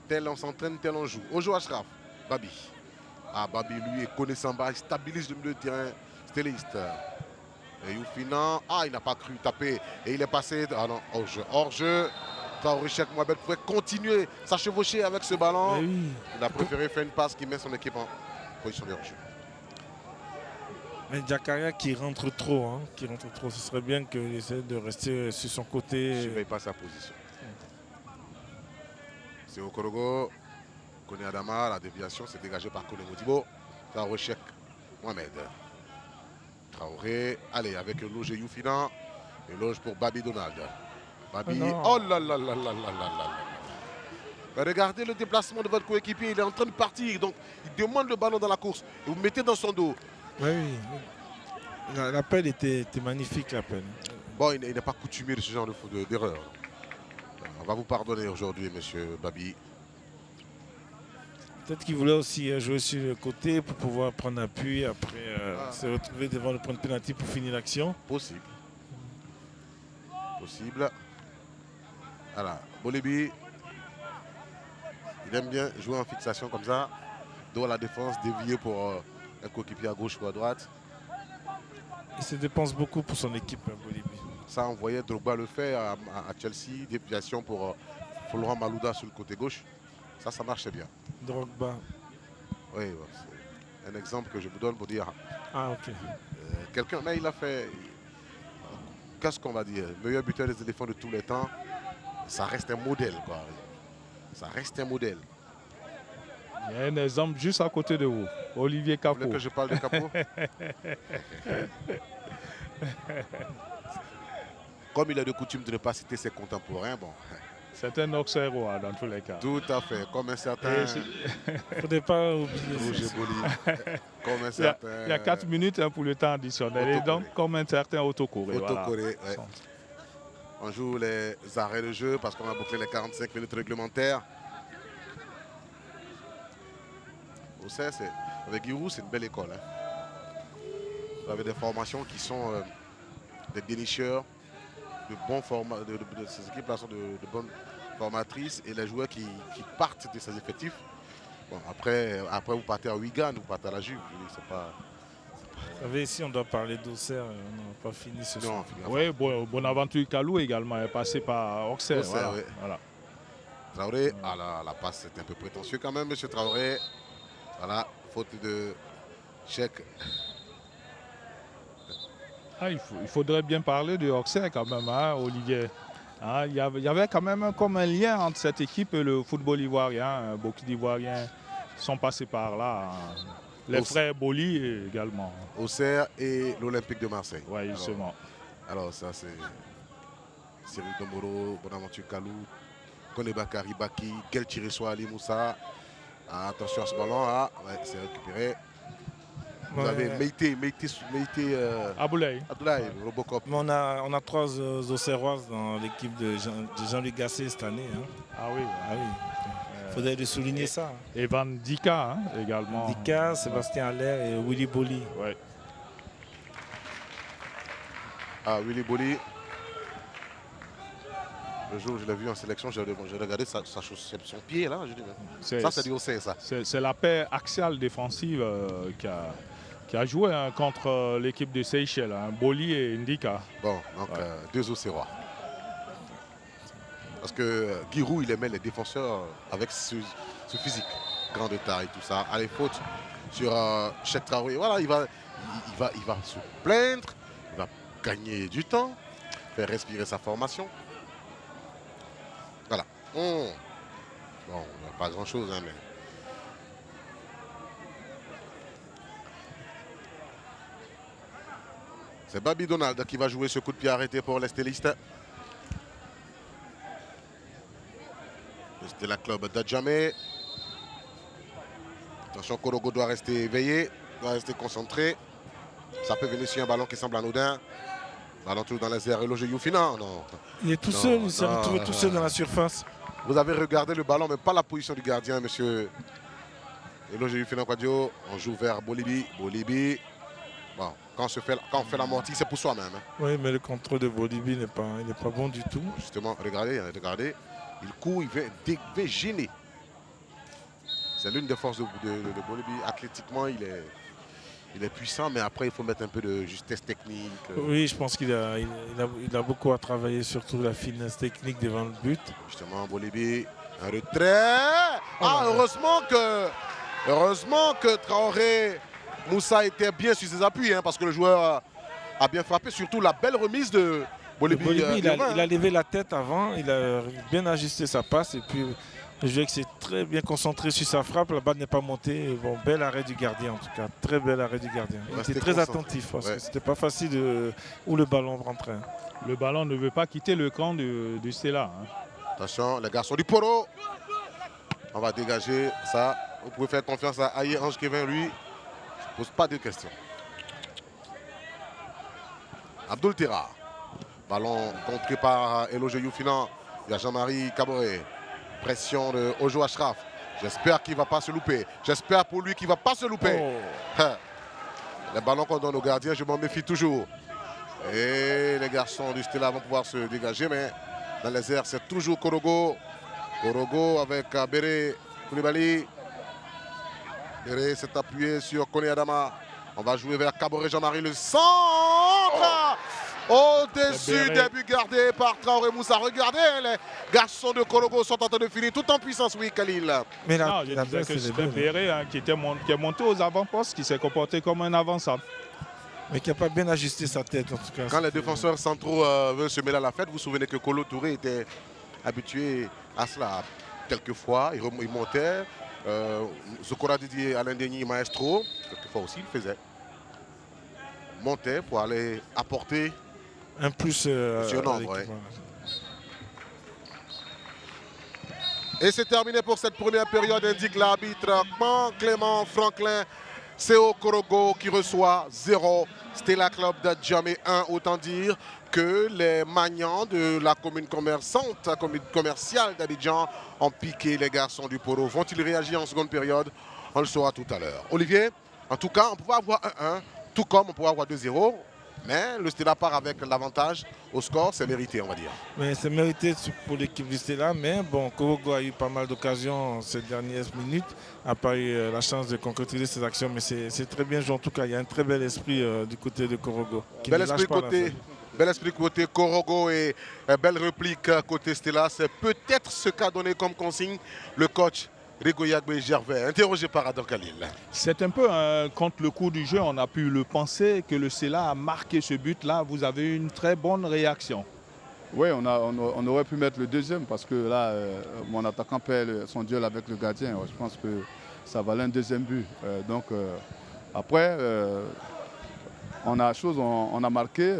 Tel on s'entraîne, tel on joue. On joue Ashraf, Babi. Ah, Babi, lui, Kone Samba, il stabilise le milieu de terrain. Stéliste. Et Youfina, il n'a pas cru taper. Et il est passé, hors-jeu. Hors-jeu. Traoré Cheikh Mohamed pouvait continuer sa chevaucher avec ce ballon. Oui. Il a préféré faire une passe qui met son équipe en position de hors-jeu. Mais Jakaria qui rentre trop, ce serait bien qu'il essaie de rester sur son côté. Il ne surveille pas sa position. C'est Okorogo, Kone Adama, la déviation s'est dégagée par Kone Modibo. Traoré Cheikh Mohamed. Traoré, allez, avec Loge Youfina. Et Loge pour Babi Donald. Babi, oh là là là là là là là. Regardez le déplacement de votre coéquipier, il est en train de partir. Donc, il demande le ballon dans la course et vous mettez dans son dos. Oui. L'appel était magnifique, l'appel. Bon, il n'est pas coutumier de ce genre d'erreur. On va vous pardonner aujourd'hui, monsieur Babi. Peut-être qu'il voulait aussi jouer sur le côté pour pouvoir prendre appui, après se retrouver devant le point de pénalty pour finir l'action. Possible. Voilà, Bolibi, il aime bien jouer en fixation comme ça, dos à la défense, dévié pour un coéquipier à gauche ou à droite. Il se dépense beaucoup pour son équipe, Bolibi. Ça, on voyait Drogba le faire à Chelsea, déviation pour Laurent Malouda sur le côté gauche. Ça marchait bien. Drogba. Oui, c'est un exemple que je vous donne pour dire. Ah, ok. Quelqu'un, mais il a fait... Qu'est-ce qu'on va dire? Meilleur buteur des éléphants de tous les temps. Ça reste un modèle, quoi. Ça reste un modèle. Il y a un exemple juste à côté de vous. Olivier Capot. Vous voulez que je parle de Capot? Comme il a de coutume de ne pas citer ses contemporains, bon. C'est un Auxerrois dans tous les cas. Tout à fait, comme un certain... Il ne faudrait pas oublier Roger Boli. Comme un certain... Il y a 4 minutes pour le temps additionnel. Et donc, comme un certain Autocoré. Autocoré, voilà. Ouais. On joue les arrêts de jeu parce qu'on a bouclé les 45 minutes réglementaires. Vous savez, avec Giroud, c'est une belle école. Vous avez des formations qui sont des dénicheurs, de bons formats, ces équipes-là sont de bonnes formatrices et les joueurs qui partent de ces effectifs. Bon, après vous partez à Wigan, vous partez à la Juve, c'est pas Vous savez, ici, on doit parler d'Auxerre. On n'a pas fini ce soir. Oui, Bonaventure Kalou également est passé par Auxerre. Voilà. Oui. Voilà. Traoré, la passe est un peu prétentieux quand même, monsieur Traoré. Voilà, faute de chèque. Il faudrait bien parler de Auxerre quand même, hein, Olivier. Hein, il y avait quand même comme un lien entre cette équipe et le football ivoirien. Beaucoup d'Ivoiriens sont passés par là. Les frères Boli également. Auxerre et l'Olympique de Marseille. Oui, justement. Alors ça c'est Cyril Domoro, Bonaventure Kalou, Kone Bakari Baki, Gelchiriswa Ali Moussa. Attention à ce ballon, c'est récupéré. Vous avez Meïté Aboulaye, Robocop. Mais on a 3 Auxerroises dans l'équipe de Jean-Luc Gasset cette année. Hein. Ah oui. Il faudrait le souligner ça. Hein. Et Van Dika également. Dika, Sébastien Allaire et Willy Boli. Ouais. Willy Boli. Le jour où je l'ai vu en sélection, j'ai regardé son pied là. Ça, c'est du Auxerre, ça. C'est la paire axiale défensive qui a joué contre l'équipe de Seychelles, Boli et Ndika. Bon, donc 2 Auxerrois. Parce que Giroud, il aimait les défenseurs avec ce physique, grand de taille, tout ça. Allez, faute sur Cheikh Traoré. Voilà, il va se plaindre, il va gagner du temps, faire respirer sa formation. Voilà. Bon, il n'y a pas grand-chose, hein, mais... C'est Babi Donald qui va jouer ce coup de pied arrêté pour les stylistes. C'était la club d'Adjamé. Attention, Korogo doit rester éveillé, doit rester concentré. Ça peut venir sur un ballon qui semble anodin. Ballon toujours dans les airs. Eloge Youfina, non. Il est tout seul, il s'est retrouvé tout seul dans la surface. Vous avez regardé le ballon, mais pas la position du gardien, monsieur Eloge Youfina Kwadio. On joue vers Bolibi. Bon, quand on fait l'amorti, c'est pour soi-même. Hein. Oui, mais le contrôle de Bolibi n'est pas bon du tout. Justement, regardez. Il court, il veut gêner. C'est l'une des forces de Bolibi. Athlétiquement, il est puissant, mais après, il faut mettre un peu de justesse technique. Oui, je pense qu'il a beaucoup à travailler, surtout la finesse technique devant le but. Justement, Bolibi, un retrait. Heureusement que Traoré Moussa était bien sur ses appuis, hein, parce que le joueur a bien frappé, surtout la belle remise de Bolibi. Il a levé la tête avant, il a bien ajusté sa passe et puis le joueur qui s'est très bien concentré sur sa frappe, la balle n'est pas montée. Bon, bel arrêt du gardien en tout cas, très bel arrêt du gardien. Il était très attentif parce que c'était pas facile où le ballon rentrait. Hein. Le ballon ne veut pas quitter le camp de Stella. Hein. Attention, les garçons du Poro. On va dégager ça. Vous pouvez faire confiance à Aïe Ange Kevin, lui. Je ne pose pas de questions. Abdul Tera. Ballon contré par Eloge Youfina. Il y a Jean-Marie Caboret. Pression de Ojo Ashraf. J'espère qu'il ne va pas se louper. J'espère pour lui qu'il ne va pas se louper. Les ballons qu'on donne aux gardiens, je m'en méfie toujours. Et les garçons du Stella vont pouvoir se dégager, mais dans les airs, c'est toujours Korogo. Korogo avec Béré Koulibaly. Béré s'est appuyé sur Kone Adama. On va jouer vers Caboret Jean-Marie, le centre au-dessus des buts gardés par Traoré Moussa. Regardez, les garçons de Korogo sont en train de finir tout en puissance, oui, Khalil. Mais là, je disais que c'était Béré qui est monté aux avant-postes, qui s'est comporté comme un avant-centre. Mais qui n'a pas bien ajusté sa tête en tout cas. Quand les défenseurs centraux veulent se mêler à la fête, vous vous souvenez que Kolo Touré était habitué à cela. Quelquefois, il montait. Zokora Didier, Alain Denis, Maestro, quelquefois aussi, il faisait. Montait pour aller apporter un plus sur nombre. Ouais. Et c'est terminé pour cette première période, indique l'arbitre Clément Franklin. CO Korogo qui reçoit 0. Stella Club d'Adjamé 1. Autant dire que les magnants de la commune commerçante, la commune commerciale d'Abidjan ont piqué les garçons du Poro. Vont-ils réagir en seconde période? On le saura tout à l'heure. Olivier, en tout cas, on pouvait avoir 1-1, tout comme on pouvait avoir 2-0. Mais le Stella part avec l'avantage au score, c'est mérité, on va dire. Mais c'est mérité pour l'équipe du Stella, mais bon, Korogo a eu pas mal d'occasions ces dernières minutes, n'a pas eu la chance de concrétiser ses actions, mais c'est très bien joué. En tout cas, il y a un très bel esprit du côté de Korogo. Bel esprit côté Korogo et belle réplique côté Stella. C'est peut-être ce qu'a donné comme consigne le coach Rigo Yagbe-Gervais, interrogé par Adam Khalil. C'est un peu contre le coup du jeu, on a pu le penser que le Stella a marqué ce but-là. Vous avez eu une très bonne réaction. Oui, on aurait pu mettre le deuxième parce que là, mon attaquant perd son duel avec le gardien. Je pense que ça valait un deuxième but. Après, on a marqué,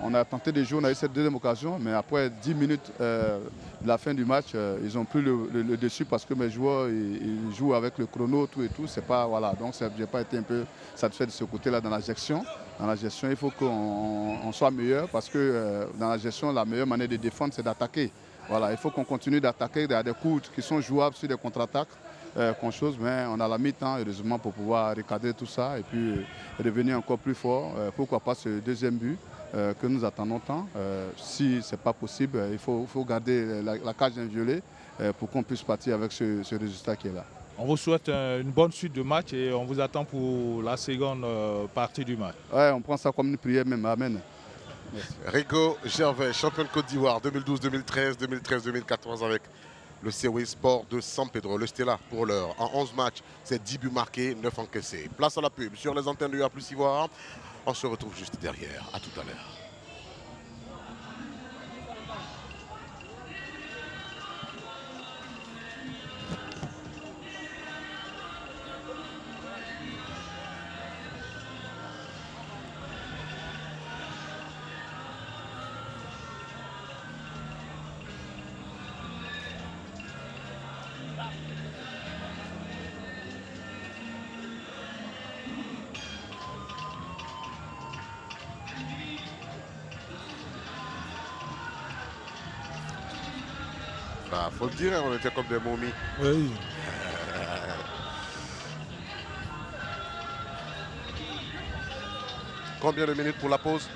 on a tenté de jouer, on a eu cette deuxième occasion, mais après 10 minutes de la fin du match, ils ont pris le dessus parce que mes joueurs ils jouent avec le chrono, tout et tout. C'est pas, voilà, donc je n'ai pas été un peu satisfait de ce côté-là dans la gestion. Dans la gestion, il faut qu'on soit meilleur parce que dans la gestion, la meilleure manière de défendre, c'est d'attaquer. Voilà, il faut qu'on continue d'attaquer. Il y a des coups qui sont jouables sur des contre-attaques. Mais on a la mi-temps, heureusement, pour pouvoir recadrer tout ça et puis revenir encore plus fort. Pourquoi pas ce deuxième but que nous attendons tant. Si ce n'est pas possible, il faut garder la cage inviolée pour qu'on puisse partir avec ce résultat qui est là. On vous souhaite une bonne suite de match et on vous attend pour la seconde partie du match. Ouais, on prend ça comme une prière même. Amen. Rigo Gervais, champion de Côte d'Ivoire 2012-2013, 2013-2014 avec le COI Sport de San Pedro. Le Stella, pour l'heure, en 11 matchs, c'est 10 buts marqués, 9 encaissés. Place à la pub sur les antennes de A+ Ivoire. On se retrouve juste derrière. À tout à l'heure. Bah, faut le dire, on était comme des momies. Oui. Combien de minutes pour la pause?